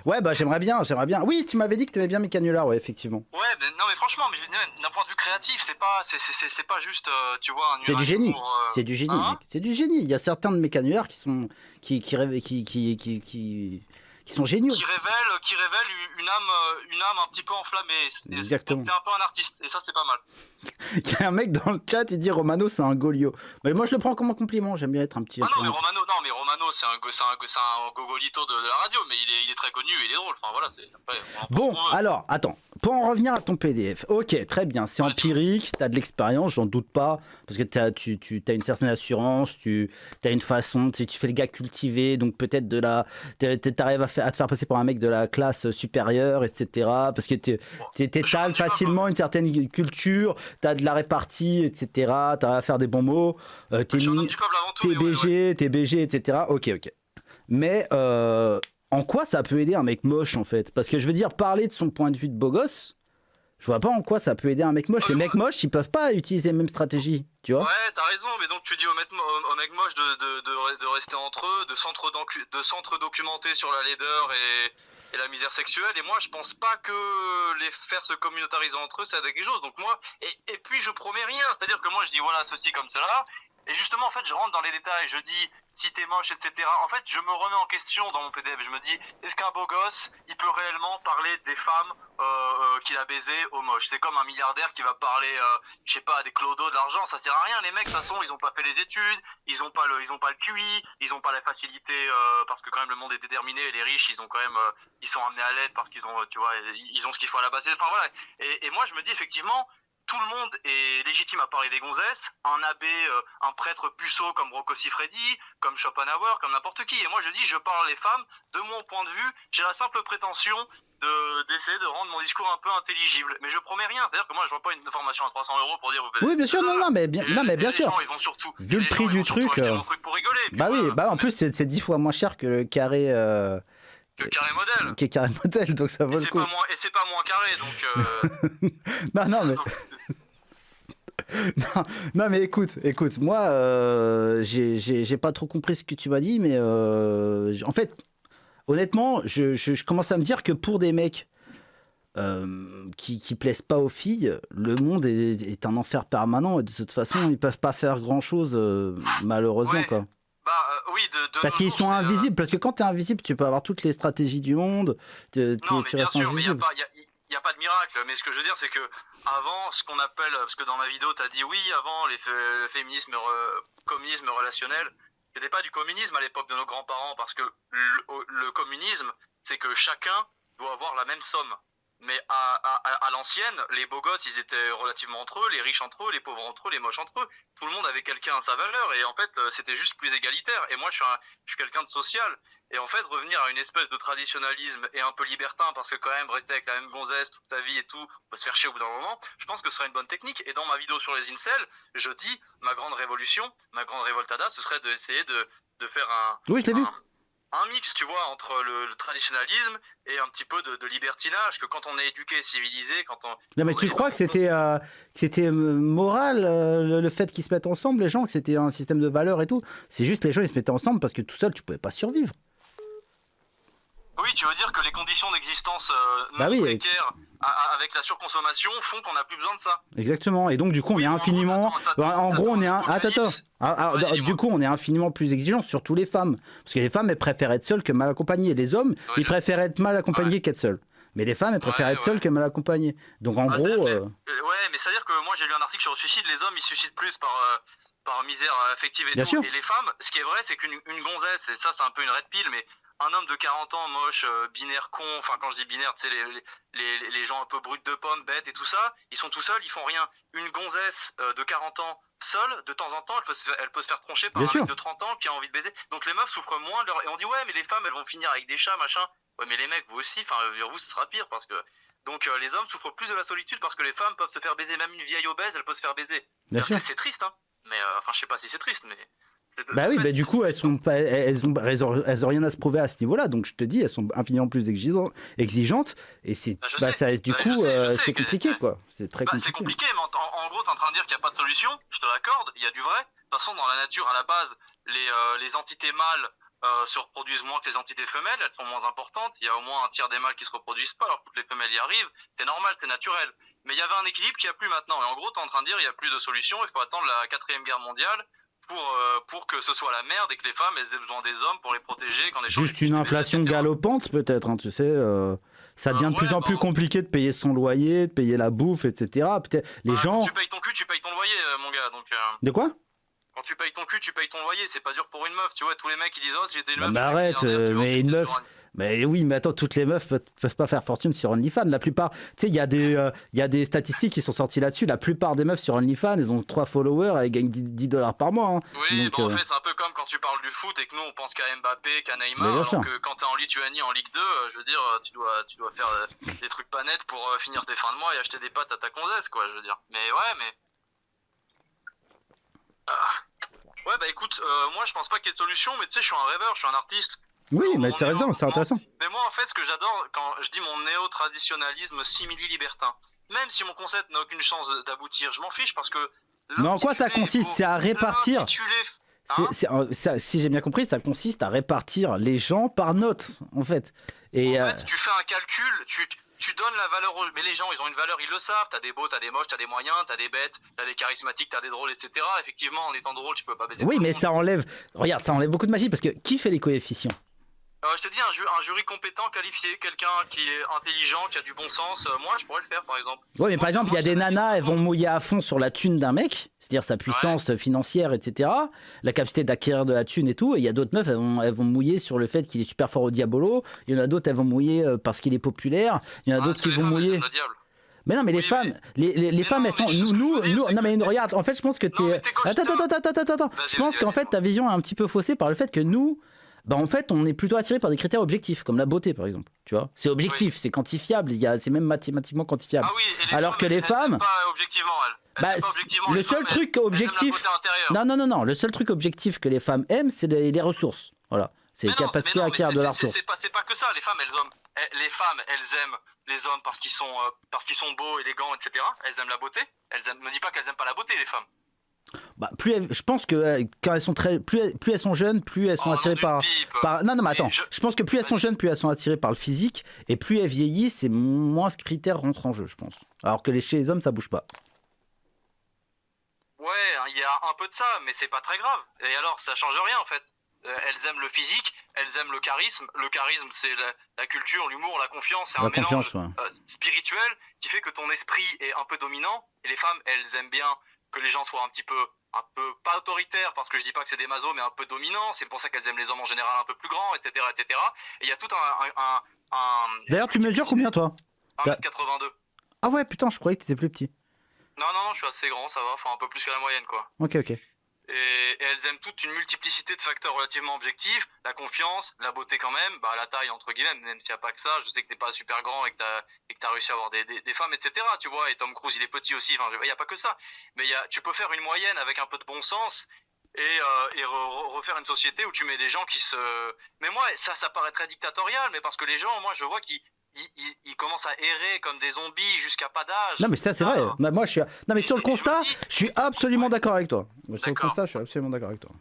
Ouais, bah j'aimerais bien. Oui, tu m'avais dit que t'aimais bien mes canulars, ouais, effectivement.
Ouais, mais non mais franchement, d'un point de vue créatif, c'est pas juste, tu vois, un
c'est du génie. C'est du génie.
Hein,
c'est du génie. Il y a certains de mes canulars qui sont qui sont géniaux.
Qui révèlent une âme un petit peu enflammée.
Exactement.
T'es un peu un artiste, et ça c'est pas mal.
Il y a un mec dans le chat, il dit Romano c'est un Golio. Mais moi je le prends comme un compliment, j'aime bien être un petit...
Ah non mais Romano c'est un gogolito de la radio, mais il est très connu, il est drôle, enfin voilà.
Bon, alors, attends, pour en revenir à ton PDF, ok, très bien, c'est empirique, t'as de l'expérience, j'en doute pas, parce que tu as une certaine assurance, tu as une façon, tu fais le gars cultivé, donc peut-être t'arrives à te faire passer pour un mec de la classe supérieure, etc., parce que t'étales facilement une certaine culture, t'as de la répartie, etc., t'arrives à faire des bons mots, t'es BG, etc., ok. Mais en quoi ça peut aider un mec moche en fait? Parce que je veux dire, parler de son point de vue de beau gosse, je vois pas en quoi ça peut aider un mec moche. Les mecs moches, ils peuvent pas utiliser les mêmes stratégies, tu vois?
Ouais, t'as raison, mais donc tu dis aux mecs moches de rester entre eux, de s'entre-documenter sur la laideur et la misère sexuelle, et moi je pense pas que les faire se communautariser entre eux ça aide à quelque chose. Donc moi, et puis je promets rien, c'est-à-dire que moi je dis voilà ceci comme cela, et justement en fait je rentre dans les détails, je dis si t'es moche, etc. En fait, je me remets en question dans mon PDF. Je me dis, est-ce qu'un beau gosse, il peut réellement parler des femmes qu'il a baisées aux moches? C'est comme un milliardaire qui va parler, je sais pas, des clodos, de l'argent. Ça sert à rien. Les mecs, de toute façon, ils ont pas fait les études, ils ont pas le QI, ils ont pas la facilité parce que quand même le monde est déterminé. Et les riches, ils ont quand même, ils sont amenés à l'aide parce qu'ils ont, tu vois, ils ont ce qu'il faut à la base. Enfin voilà. Et moi, je me dis effectivement. Tout le monde est légitime à parler des gonzesses, un abbé, un prêtre puceau comme Rocco Siffredi, comme Schopenhauer, comme n'importe qui. Et moi je dis, je parle les femmes, de mon point de vue, j'ai la simple prétention d'essayer de rendre mon discours un peu intelligible. Mais je promets rien, c'est-à-dire que moi je vois pas une formation à 300 € pour dire...
Oui bien sûr, non mais bien sûr.
Gens, ils vont surtout,
vu le prix du truc...
pour rigoler,
bah oui, bah en plus c'est 10 fois moins cher que le carré...
Que carré modèle.
Qui est carré modèle, donc ça vaut le coup.
Et c'est pas moins carré, donc...
non mais... non mais écoute, moi j'ai pas trop compris ce que tu m'as dit, mais en fait honnêtement, je commence à me dire que pour des mecs qui plaisent pas aux filles, le monde est un enfer permanent et de toute façon, ils peuvent pas faire grand-chose, malheureusement, quoi.
Oui,
Parce qu'ils sont invisibles, parce que quand t'es invisible, tu peux avoir toutes les stratégies du monde, tu restes invisible.
Il n'y a pas de miracle, mais ce que je veux dire, c'est que avant, ce qu'on appelle, parce que dans ma vidéo, tu as dit oui, avant, le communisme relationnel, c'était pas du communisme à l'époque de nos grands-parents, parce que le communisme, c'est que chacun doit avoir la même somme. Mais à l'ancienne, les beaux gosses, ils étaient relativement entre eux, les riches entre eux, les pauvres entre eux, les moches entre eux. Tout le monde avait quelqu'un à sa valeur, et en fait, c'était juste plus égalitaire. Et moi, je suis quelqu'un de social. Et en fait, revenir à une espèce de traditionnalisme et un peu libertin, parce que quand même, rester avec la même gonzesse toute ta vie et tout, on peut se faire chier au bout d'un moment, je pense que ce serait une bonne technique. Et dans ma vidéo sur les incels, je dis, ma grande révolution, ma grande révoltada, ce serait d'essayer de faire
Oui, je l'ai vu.
Un mix, tu vois, entre le traditionnalisme et un petit peu de libertinage, que quand on est éduqué, civilisé, quand on...
Non, mais tu crois que c'était moral, le fait qu'ils se mettent ensemble, les gens, que c'était un système de valeurs et tout? C'est juste les gens, ils se mettaient ensemble parce que tout seul, tu pouvais pas survivre.
Oui, tu veux dire que les conditions d'existence précaires avec la surconsommation font qu'on n'a plus besoin de ça.
Exactement, et donc du coup on est infiniment... En gros on est... Du coup on est infiniment plus exigeant, surtout les femmes. Parce que les femmes, elles préfèrent être seules que mal accompagnées. Les hommes, ils préfèrent être mal accompagnés qu'être seuls. Mais les femmes, elles préfèrent être seules que mal accompagnées. Donc en gros...
Ouais, mais c'est-à-dire que moi j'ai lu un article sur le suicide, les hommes ils se suicident plus par misère affective et
Bien
tout.
sûr.
Et les femmes, ce qui est vrai, c'est qu'une gonzesse, et ça c'est un peu une red pill, mais un homme de 40 ans, moche, binaire, con, enfin quand je dis binaire, tu sais, les gens un peu bruts de pommes, bêtes et tout ça, ils sont tout seuls, ils font rien. Une gonzesse de 40 ans, seule, de temps en temps, elle peut se faire troncher par un mec de 30 ans qui a envie de baiser. Donc les meufs souffrent moins de leur... Et on dit, ouais, mais les femmes, elles vont finir avec des chats, machin. Ouais, mais les mecs, vous aussi, enfin, vous, ce sera pire, parce que... Donc les hommes souffrent plus de la solitude parce que les femmes peuvent se faire baiser. Même une vieille obèse, elle peut se faire baiser. C'est triste, hein. Mais, enfin, je sais pas si c'est triste, mais...
Bah oui, bah du coup elles ont rien à se prouver à ce niveau-là, donc je te dis, elles sont infiniment plus exigeantes et c'est du coup c'est compliqué quoi, c'est très compliqué.
C'est compliqué, mais en gros t'es en train de dire qu'il n'y a pas de solution, je te l'accorde, il y a du vrai. De toute façon dans la nature à la base, les entités mâles se reproduisent moins que les entités femelles, elles sont moins importantes, il y a au moins un tiers des mâles qui se reproduisent pas alors que toutes les femelles y arrivent, c'est normal, c'est naturel. Mais il y avait un équilibre qu'il n'y a plus maintenant, et en gros t'es en train de dire il n'y a plus de solution, il faut attendre la 4e guerre mondiale pour que ce soit la merde et que les femmes elles aient besoin des hommes pour les protéger quand les gens...
Juste une inflation galopante peut-être, hein, tu sais, ça devient de plus en plus compliqué de payer son loyer, de payer la bouffe, etc. Peut-être les gens...
Quand tu payes ton cul, tu payes ton loyer, mon gars, donc...
De quoi?
Quand tu payes ton cul, tu payes ton loyer, c'est pas dur pour une meuf, tu vois, tous les mecs ils disent « Oh, si j'étais une meuf... »
Mais arrête, mais une meuf... Mais oui, mais attends, toutes les meufs peuvent pas faire fortune sur OnlyFans. La plupart, tu sais, il y a des statistiques qui sont sorties là-dessus. La plupart des meufs sur OnlyFans, elles ont 3 followers, elles gagnent $10 par mois. Hein.
Oui, donc, en fait, c'est un peu comme quand tu parles du foot et que nous, on pense qu'à Mbappé, qu'à Neymar, alors que quand t'es en Lituanie, en Ligue 2, je veux dire, tu dois faire des trucs pas nets pour finir tes fins de mois et acheter des pâtes à ta gonzesse, quoi, je veux dire. Mais ouais, mais... Ouais, bah écoute, moi, je pense pas qu'il y ait de solution, mais tu sais, je suis un rêveur, je suis un artiste.
Oui, mais tu as raison, c'est intéressant.
Mais moi, en fait, ce que j'adore, quand je dis mon néo-traditionnalisme simili-libertin, même si mon concept n'a aucune chance d'aboutir, je m'en fiche parce que...
Mais en quoi ça consiste? C'est à répartir... si j'ai bien compris, ça consiste à répartir les gens par note, en fait. Et
en fait, tu fais un calcul, tu donnes la valeur aux... Mais les gens, ils ont une valeur, ils le savent. T'as des beaux, t'as des moches, t'as des moyens, t'as des bêtes, t'as des charismatiques, t'as des drôles, etc. Effectivement, en étant drôle, tu peux pas baiser.
Oui, mais ça enlève... Regarde, ça enlève beaucoup de magie, parce que qui fait les coefficients?
Je te dis, un jury compétent, qualifié, quelqu'un qui est intelligent, qui a du bon sens, moi je pourrais le faire par exemple.
Ouais, mais par exemple, il y a des nanas, elles vont mouiller à fond sur la thune d'un mec, c'est-à-dire sa puissance financière, etc., la capacité d'acquérir de la thune et tout, et il y a d'autres meufs, elles vont mouiller sur le fait qu'il est super fort au Diabolo, il y en a d'autres, elles vont mouiller parce qu'il est populaire, il y en a d'autres qui vont mouiller... Mais non, mais les femmes, les femmes, elles sont... Non, mais regarde, en fait, je pense que t'es... Attends. Je pense qu'en fait, ta vision est un petit peu faussée par le fait que nous... Bah en fait, on est plutôt attiré par des critères objectifs, comme la beauté par exemple. Tu vois, c'est objectif, c'est quantifiable, c'est même mathématiquement quantifiable.
Ah oui,
alors que les femmes,
pas objectivement,
le seul truc objectif, non, le seul truc objectif que les femmes aiment, c'est les ressources. Voilà, c'est les capacités à acquérir de la ressource.
C'est pas que ça. Les femmes, elles aiment les hommes parce qu'ils sont beaux, élégants, etc. Elles aiment la beauté. Me dis pas qu'elles aiment pas la beauté, les femmes.
Bah, je pense que quand elles sont plus elles sont jeunes, plus elles sont attirées par... Non, mais attends. Je pense que plus elles sont jeunes, plus elles sont attirées par le physique, et plus elles vieillissent, et moins ce critère rentre en jeu, je pense. Alors que chez les hommes, ça bouge pas.
Ouais, il y a un peu de ça, mais c'est pas très grave. Et alors, ça change rien en fait. Elles aiment le physique, elles aiment le charisme. Le charisme, c'est la culture, l'humour, la confiance. C'est un mélange spirituel qui fait que ton esprit est un peu dominant. Et les femmes, elles aiment bien que les gens soient un peu pas autoritaires, parce que je dis pas que c'est des masos, mais un peu dominants. C'est pour ça qu'elles aiment les hommes en général un peu plus grands, etc., etc. Et il y a tout un...
D'ailleurs, tu mesures combien, toi?
1m82.
Ah ouais, putain, je croyais que t'étais plus petit.
Non, je suis assez grand, ça va, enfin un peu plus que la moyenne, quoi.
Ok.
Et elles aiment toute une multiplicité de facteurs relativement objectifs, la confiance, la beauté quand même, bah la taille entre guillemets, même s'il n'y a pas que ça, je sais que t'es pas super grand et que t'as réussi à avoir des femmes, etc., tu vois, et Tom Cruise il est petit aussi, enfin il n'y a pas que ça, mais tu peux faire une moyenne avec un peu de bon sens et refaire une société où tu mets des gens qui se... Mais moi, ça paraît très dictatorial, mais parce que les gens, moi je vois qu'ils commencent à errer comme des zombies jusqu'à pas d'âge.
Non mais ça c'est vrai. Bah, moi je suis. Non mais sur le constat, je suis absolument d'accord avec toi. Sur le constat, je suis absolument d'accord avec toi.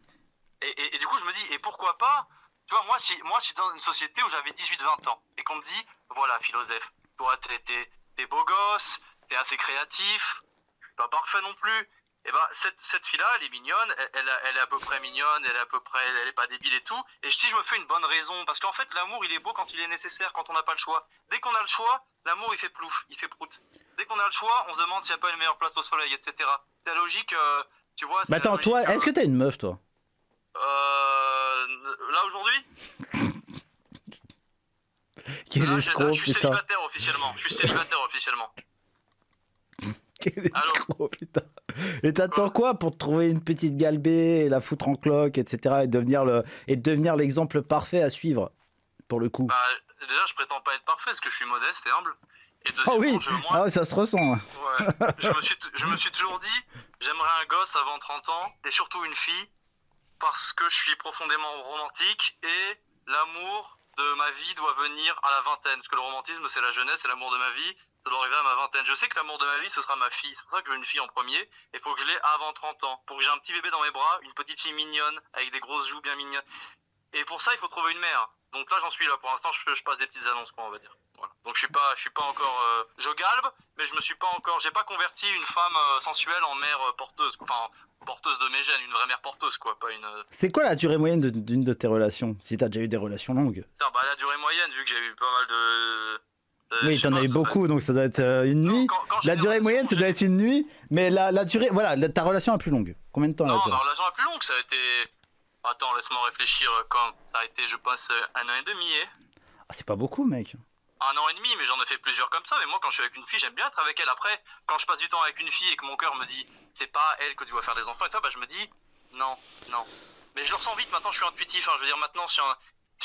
Et du coup je me dis, et pourquoi pas, tu vois, moi si je suis dans une société où j'avais 18-20 ans et qu'on me dit, voilà philosophe, toi t'es beau gosse, t'es assez créatif, je suis pas parfait non plus. Et ben cette fille-là, elle est mignonne, elle est à peu près mignonne, elle est pas débile et tout. Et si je me fais une bonne raison, parce qu'en fait l'amour il est beau quand il est nécessaire, quand on n'a pas le choix. Dès qu'on a le choix, l'amour il fait plouf, il fait prout. Dès qu'on a le choix, on se demande s'il n'y a pas une meilleure place au soleil, etc. C'est la logique, tu vois.
Mais attends, toi, est-ce que t'as une meuf, toi?
Là aujourd'hui.
Quel escroc,
je suis célibataire officiellement.
Quel escroc, putain. Et t'attends quoi pour te trouver une petite galbée et la foutre en cloque, etc. et devenir l'exemple parfait à suivre, pour le coup?
Bah, déjà, je prétends pas être parfait parce que je suis modeste et humble. Et
oh oui, ah ouais, ça se ressent.
Ouais. je me suis toujours dit, j'aimerais un gosse avant 30 ans et surtout une fille parce que je suis profondément romantique et l'amour de ma vie doit venir à la vingtaine. Parce que le romantisme, c'est la jeunesse, c'est l'amour de ma vie. Ça doit arriver à ma vingtaine. Je sais que l'amour de ma vie, ce sera ma fille. C'est pour ça que je veux une fille en premier. Et il faut que je l'ai avant 30 ans. Pour que j'ai un petit bébé dans mes bras, une petite fille mignonne, avec des grosses joues bien mignonnes. Et pour ça, il faut trouver une mère. Donc là, j'en suis là. Pour l'instant, je passe des petites annonces, quoi, on va dire. Voilà. Donc je suis pas encore... je galbe, mais je me suis pas encore... J'ai pas converti une femme sensuelle en mère porteuse. Enfin, porteuse de mes gènes, une vraie mère porteuse, quoi. Pas une...
C'est quoi la durée moyenne d'une de tes relations? Si t'as déjà eu des relations longues?
Bah, la durée moyenne, vu que j'ai eu pas mal de...
Oui, t'en as eu beaucoup, donc ça doit être une nuit. La durée moyenne, ça doit être une nuit, mais la durée, voilà, ta relation la plus longue. Combien de temps elle a duré?
Non, ma relation la plus longue, ça a été... Attends, laisse-moi réfléchir. Quand ça a été, je pense, 1 an et demi.
Ah, c'est pas beaucoup, mec.
1 an et demi, mais j'en ai fait plusieurs comme ça. Mais moi, quand je suis avec une fille, j'aime bien être avec elle. Après, quand je passe du temps avec une fille et que mon cœur me dit, c'est pas elle que tu dois faire des enfants et ça, bah je me dis, non. Mais je le ressens vite. Maintenant, je suis intuitif. Hein. Je veux dire, maintenant, si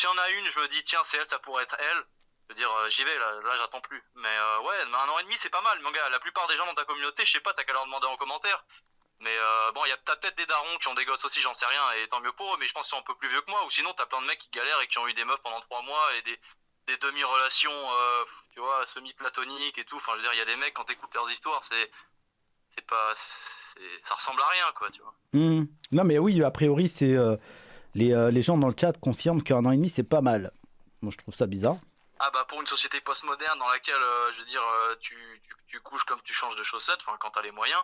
on a une, je me dis, tiens, c'est elle, ça pourrait être elle. Je veux dire, j'y vais, là j'attends plus. Mais ouais, 1 an et demi, c'est pas mal. Mon gars, la plupart des gens dans ta communauté, je sais pas, t'as qu'à leur demander en commentaire. Mais bon, t'as peut-être des darons qui ont des gosses aussi, j'en sais rien, et tant mieux pour eux, mais je pense qu'ils sont un peu plus vieux que moi. Ou sinon, t'as plein de mecs qui galèrent et qui ont eu des meufs pendant 3 mois et des demi-relations, tu vois, semi-platoniques et tout. Enfin, je veux dire, il y a des mecs, quand t'écoutes leurs histoires, ça ressemble à rien, quoi, tu vois.
Non, mais oui, a priori, c'est les gens dans le chat confirment qu'1 an et demi, c'est pas mal. Moi, je trouve ça bizarre.
Ah bah pour une société postmoderne dans laquelle, je veux dire, tu couches comme tu changes de chaussettes, enfin quand t'as les moyens,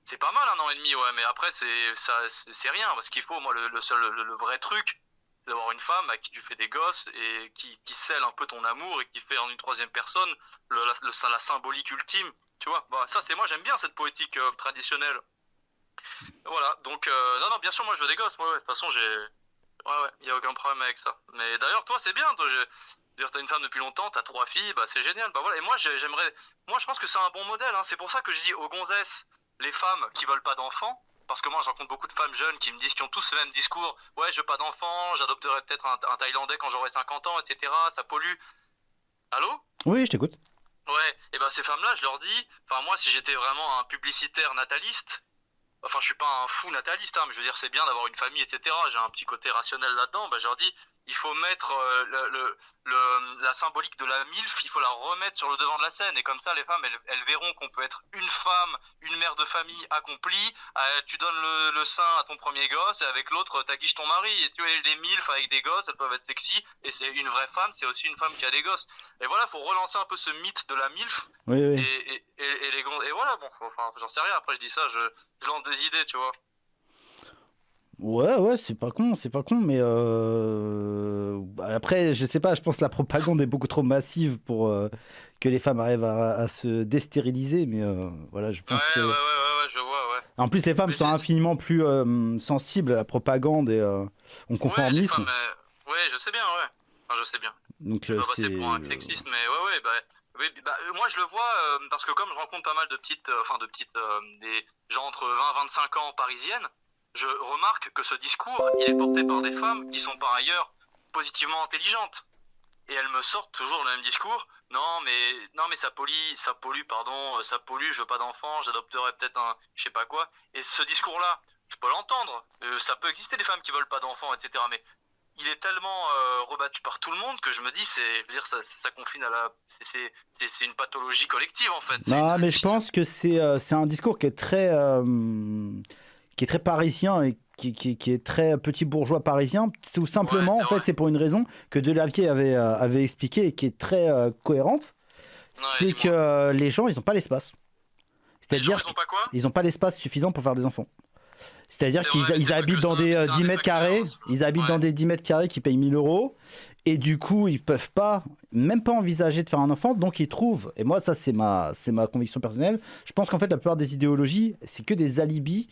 c'est pas mal 1 an et demi, ouais, mais après c'est rien, parce qu'il faut, moi le vrai truc, c'est d'avoir une femme à qui tu fais des gosses et qui scelle un peu ton amour et qui fait en une troisième personne la symbolique ultime, tu vois. Bah ça c'est, moi j'aime bien cette poétique traditionnelle. Voilà, donc non bien sûr moi je veux des gosses, ouais, de toute façon y a aucun problème avec ça. Mais d'ailleurs toi c'est bien, toi t'as une femme depuis longtemps, t'as 3 filles, bah c'est génial, bah voilà. Et moi je pense que c'est un bon modèle, hein. C'est pour ça que je dis aux gonzesses, les femmes qui veulent pas d'enfants, parce que moi j'en rencontre beaucoup de femmes jeunes qui me disent, qui ont tous le même discours, ouais je veux pas d'enfants, j'adopterai peut-être un Thaïlandais quand j'aurai 50 ans, etc. Ça pollue. Allô?
Oui, je t'écoute.
Ouais, et ben ces femmes-là, je leur dis, enfin moi si j'étais vraiment un publicitaire nataliste, enfin je suis pas un fou nataliste, hein, mais je veux dire c'est bien d'avoir une famille, etc. J'ai un petit côté rationnel là-dedans, bah je leur dis, il faut mettre la symbolique de la MILF, il faut la remettre sur le devant de la scène. Et comme ça, les femmes, elles verront qu'on peut être une femme, une mère de famille accomplie. Tu donnes le sein à ton premier gosse et avec l'autre, t'aguiches ton mari. Et tu vois, les MILF avec des gosses, elles peuvent être sexy. Et c'est une vraie femme, c'est aussi une femme qui a des gosses. Et voilà, faut relancer un peu ce mythe de la MILF.
Oui, oui.
Et voilà, bon, enfin, j'en sais rien. Après, je dis ça, je lance des idées, tu vois.
Ouais, c'est pas con, mais après, je sais pas, je pense que la propagande est beaucoup trop massive pour que les femmes arrivent à se dérstériliser, mais voilà, je pense que...
Ouais, je vois, ouais.
En plus, les femmes sont infiniment plus sensibles à la propagande et au conformisme.
Ouais, je sais bien, ouais. Enfin, je sais bien.
Donc,
je vais passer pour un sexiste, mais moi je le vois parce que comme je rencontre pas mal de des gens entre 20 et 25 ans parisiennes, je remarque que ce discours, il est porté par des femmes qui sont par ailleurs positivement intelligentes. Et elles me sortent toujours le même discours. Non mais ça pollue, je veux pas d'enfant, j'adopterai peut-être un je sais pas quoi. Et ce discours-là, je peux l'entendre. Ça peut exister des femmes qui veulent pas d'enfants, etc. Mais il est tellement rebattu par tout le monde que je me dis, ça confine à la... C'est une pathologie collective en fait.
Non, mais je pense que c'est un discours qui est très parisien et qui est très petit bourgeois parisien. Tout simplement, en fait, c'est pour une raison que Delavier avait expliqué et qui est très cohérente. C'est que les gens, ils n'ont pas l'espace. C'est-à-dire qu'ils n'ont pas l'espace suffisant pour faire des enfants. C'est-à-dire qu'ils habitent dans des 10 mètres carrés, dans des 10 mètres carrés qui payent 1 000 €, et du coup, ils peuvent même pas envisager de faire un enfant, donc ils trouvent, et moi ça c'est ma conviction personnelle, je pense qu'en fait la plupart des idéologies, c'est que des alibis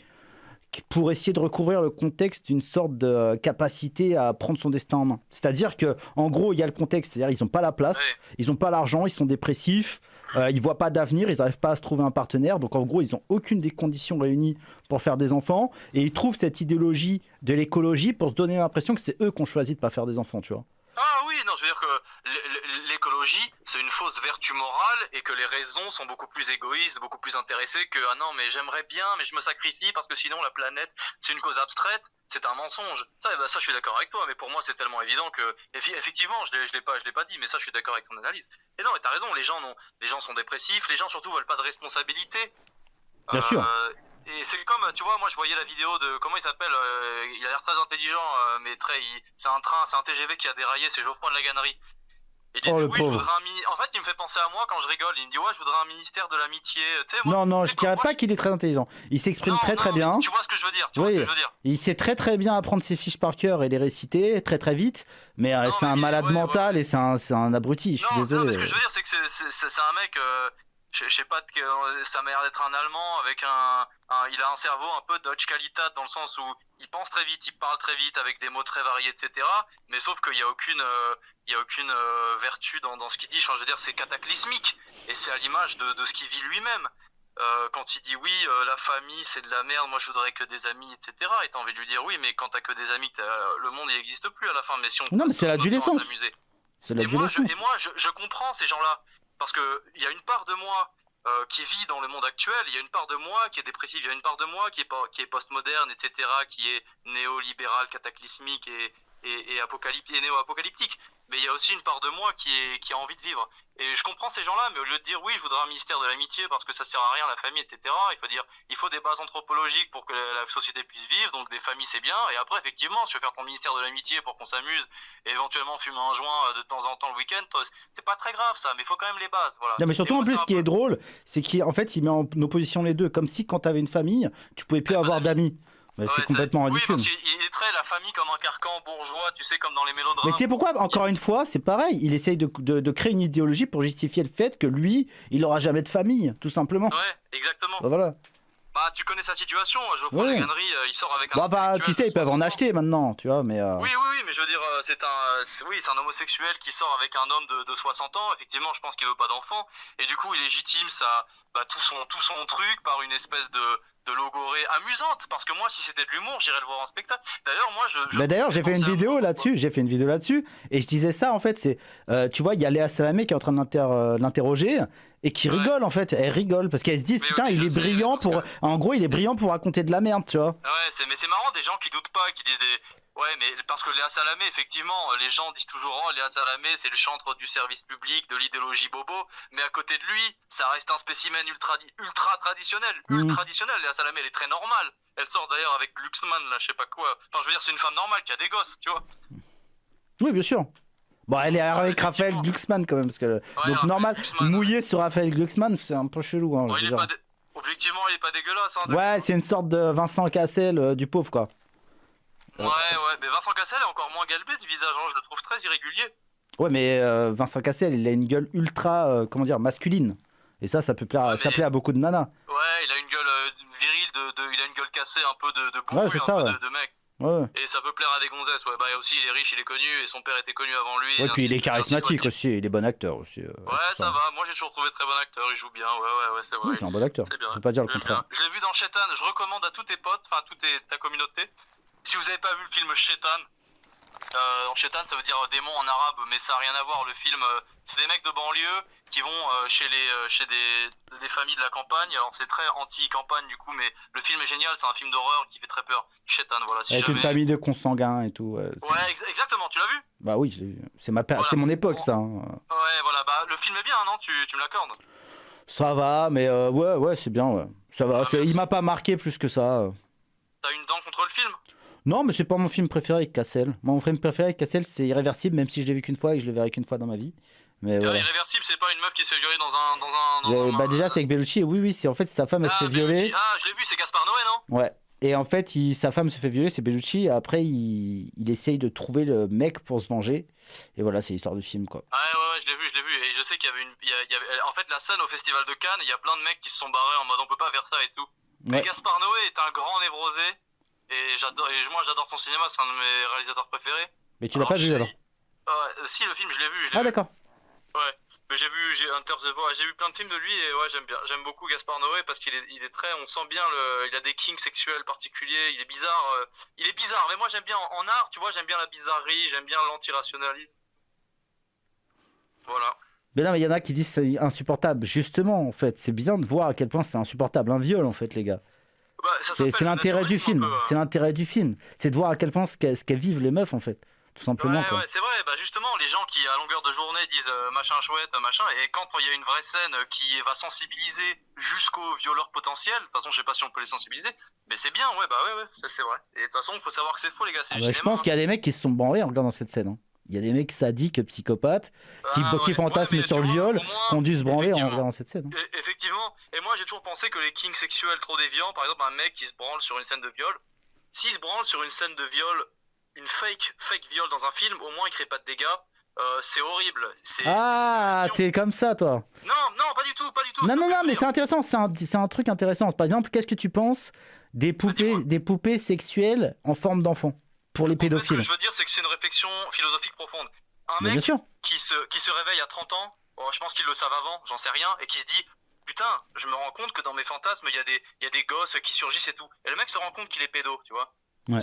pour essayer de recouvrir le contexte d'une sorte de capacité à prendre son destin en main. C'est-à-dire que, en gros, il y a le contexte, c'est-à-dire ils n'ont pas la place, ils n'ont pas l'argent, ils sont dépressifs, ils voient pas d'avenir, ils n'arrivent pas à se trouver un partenaire, donc en gros, ils n'ont aucune des conditions réunies pour faire des enfants, et ils trouvent cette idéologie de l'écologie pour se donner l'impression que c'est eux qui ont choisi de pas faire des enfants, tu vois.
Ah oui, non, je veux dire que l'écologie, c'est une fausse vertu morale et que les raisons sont beaucoup plus égoïstes, beaucoup plus intéressées que « Ah non, mais j'aimerais bien, mais je me sacrifie parce que sinon la planète, c'est une cause abstraite, c'est un mensonge. » Ça, je suis d'accord avec toi, mais pour moi, c'est tellement évident que... Effectivement, je l'ai pas dit, mais ça, je suis d'accord avec ton analyse. Et non, mais t'as raison, les gens sont dépressifs, les gens surtout veulent pas de responsabilité.
Bien sûr.
Et c'est comme, tu vois, moi je voyais la vidéo de, comment il s'appelle, il a l'air très intelligent, mais c'est un TGV qui a déraillé, c'est Geoffroy de la Gannerie. Il dit,
le pauvre.
En fait, il me fait penser à moi quand je rigole, il me dit, ouais, je voudrais un ministère de l'amitié, tu sais, moi,
Non, je dirais pas qu'il est très intelligent, il s'exprime très bien.
Tu vois ce que je veux dire,
Il sait très bien apprendre ses fiches par cœur et les réciter très vite, mais c'est un malade mental et c'est un abruti, je suis désolé.
Non, mais ce que je veux dire, c'est que c'est un mec... Je sais pas, ça m'a l'air d'être un Allemand avec il a un cerveau un peu Deutsche Qualität dans le sens où il pense très vite, il parle très vite avec des mots très variés, etc. Mais sauf qu'il y a aucune vertu dans ce qu'il dit. Enfin, je veux dire, c'est cataclysmique et c'est à l'image de ce qu'il vit lui-même. Quand il dit oui, la famille c'est de la merde, moi je voudrais que des amis, etc. Et t'as envie de lui dire oui, mais quand t'as que des amis, le monde il n'existe plus à la fin. Mais si on
non, mais c'est l'adolescence.
Et moi, je comprends ces gens-là. Parce qu'il y a une part de moi qui vit dans le monde actuel, il y a une part de moi qui est dépressive, il y a une part de moi qui est postmoderne, etc., qui est néolibéral, cataclysmique et néo-apocalyptique. Mais il y a aussi une part de moi qui a envie de vivre. Et je comprends ces gens-là, mais au lieu de dire oui, je voudrais un ministère de l'amitié parce que ça sert à rien la famille, etc., il faut des bases anthropologiques pour que la société puisse vivre, donc des familles c'est bien, et après effectivement, si tu veux faire ton ministère de l'amitié pour qu'on s'amuse, et éventuellement fumer un joint de temps en temps le week-end, c'est pas très grave ça, mais il faut quand même les bases, voilà.
Non, mais surtout en plus, ce qui est drôle, c'est qu'en fait, il met en opposition les deux, comme si quand t'avais une famille, tu pouvais plus avoir d'amis. C'est complètement ridicule.
Oui, parce qu'il est très la famille comme un carcan bourgeois, tu sais, comme dans les mélodrames.
Mais tu sais pourquoi, encore une fois, c'est pareil. Il essaye de créer une idéologie pour justifier le fait que lui, il aura jamais de famille, tout simplement.
Ouais, exactement.
Voilà.
Bah, tu connais sa situation, Geoffroy de Gannerie, il sort avec un...
tu sais, ils peuvent en acheter maintenant, tu vois, mais...
Oui, mais je veux dire, c'est un homosexuel qui sort avec un homme de 60 ans, effectivement, je pense qu'il veut pas d'enfant, et du coup, il légitime tout son truc par une espèce de logorée amusante, parce que moi, si c'était de l'humour, j'irais le voir en spectacle. D'ailleurs, moi,
d'ailleurs, j'ai fait une vidéo là-dessus, et je disais ça, en fait, c'est... tu vois, il y a Léa Salamé qui est en train de l'interroger, et qui rigole en fait, elle rigole parce qu'elle se dit putain il est brillant pour, en gros il est brillant pour raconter de la merde, tu vois.
Ouais, mais c'est marrant des gens qui doutent pas, qui disent des... Ouais, mais parce que Léa Salamé, effectivement, les gens disent toujours oh, Léa Salamé, c'est le chantre du service public, de l'idéologie bobo, mais à côté de lui, ça reste un spécimen ultra traditionnel. Léa Salamé, elle est très normale. Elle sort d'ailleurs avec Glucksmann, là, je sais pas quoi. Enfin, je veux dire, c'est une femme normale qui a des gosses, tu vois.
Oui, bien sûr. Bon, elle est avec Raphaël Glucksmann quand même, parce que donc normal, mouillé sur Raphaël Glucksmann, c'est un peu chelou. Hein,
objectivement, il est pas dégueulasse. Hein,
ouais, c'est une sorte de Vincent Cassel du pauvre, quoi.
Ouais, mais Vincent Cassel est encore moins galbé du visage, hein, je le trouve très irrégulier.
Ouais, mais Vincent Cassel, il a une gueule ultra, comment dire, masculine. Et ça peut plaire, ça plaît à beaucoup de nanas.
Ouais, il a une gueule virile, il a une gueule cassée, un peu de bourru,
ouais, c'est ça,
de mec.
Ouais.
Et ça peut plaire à des gonzesses, ouais. Bah aussi, il est riche, il est connu, et son père était connu avant lui.
Ouais, puis il est charismatique aussi, il est bon acteur aussi.
Ouais, ça va, moi j'ai toujours trouvé très bon acteur, il joue bien, ouais, c'est vrai.
Oui, c'est un bon acteur, je peux pas dire le contraire.
Je l'ai vu dans Shaitan, je recommande à tous tes potes, enfin à toute ta communauté. Si vous avez pas vu le film Shaitan, Shaitan ça veut dire démon en arabe, mais ça a rien à voir. Le film, c'est des mecs de banlieue qui vont chez des familles de la campagne. Alors c'est très anti-campagne du coup, mais le film est génial, c'est un film d'horreur qui fait très peur. Shaitan, voilà. Si
avec une famille de consanguins et tout.
Ouais, exactement, tu l'as vu?
Bah oui, c'est mon époque ça. Hein.
Ouais, voilà, bah le film est bien, non? Tu me l'accordes?
Ça va, mais ouais, c'est bien, ouais. Ça va, il m'a pas marqué plus que ça.
T'as une dent contre le film?
Non, mais c'est pas mon film préféré avec Cassel. Mon film préféré avec Cassel, c'est Irréversible, même si je l'ai vu qu'une fois et que je le verrai qu'une fois dans ma vie. Mais voilà.
Irréversible, c'est pas une meuf qui se fait violer dans un...
Bah déjà, c'est avec Bellucci, oui, c'est en fait sa femme, elle se fait violer.
Ah, je l'ai vu, c'est Gaspard Noé, non?
Ouais. Et en fait, sa femme se fait violer, c'est Bellucci, et après, il essaye de trouver le mec pour se venger. Et voilà, c'est l'histoire du film, quoi.
Ouais, je l'ai vu. Et je sais qu'il y avait en fait, la scène au Festival de Cannes, il y a plein de mecs qui se sont barrés en mode on peut pas faire ça et tout. Ouais. Mais Gaspard Noé est un grand névrosé. Et moi j'adore son cinéma, c'est un de mes réalisateurs préférés.
Mais tu l'as pas vu alors?
Si, le film je l'ai vu.
Ah d'accord.
Ouais, mais j'ai vu Hunter the Void, j'ai vu plein de films de lui et ouais j'aime beaucoup Gaspard Noé parce qu'il est très, on sent bien il a des kinks sexuels particuliers, il est bizarre, mais moi j'aime bien en art, tu vois, j'aime bien la bizarrerie, j'aime bien l'antirationalisme. Voilà.
Mais non, mais il y en a qui disent c'est insupportable, justement en fait, c'est bien de voir à quel point c'est insupportable, un viol en fait les gars.
Bah,
c'est l'intérêt du film, c'est l'intérêt du film, c'est de voir à quel point ce qu'elles vivent les meufs en fait, tout simplement.
Ouais, c'est vrai, bah justement, les gens qui à longueur de journée disent machin chouette, machin, et quand il y a une vraie scène qui va sensibiliser jusqu'aux violeurs potentiels, de toute façon je sais pas si on peut les sensibiliser, mais c'est bien, ouais, c'est vrai. Et de toute façon, il faut savoir que c'est faux les gars, c'est du cinéma.
Je pense qu'il y a des mecs qui se sont branlés en regardant cette scène. Il y a des mecs sadiques, psychopathes, qui fantasment sur le viol, qui ont dû se branler en regardant cette scène.
Effectivement, et moi j'ai toujours pensé que les kinks sexuels trop déviants, par exemple un mec qui se branle sur une scène de viol, s'il se branle sur une scène de viol, une fake viol dans un film, au moins il crée pas de dégâts, c'est horrible.
Ah, t'es comme ça toi?
Non, pas du tout.
Non, mais c'est intéressant, c'est un truc intéressant. Par exemple, qu'est-ce que tu penses des poupées sexuelles en forme d'enfant? Pour les pédophiles.
Ce que je veux dire, c'est que c'est une réflexion philosophique profonde. Un mec qui se réveille à 30 ans, je pense qu'ils le savent avant, j'en sais rien, et qui se dit putain, je me rends compte que dans mes fantasmes, il y a des gosses qui surgissent et tout. Et le mec se rend compte qu'il est pédo, tu vois. Ouais.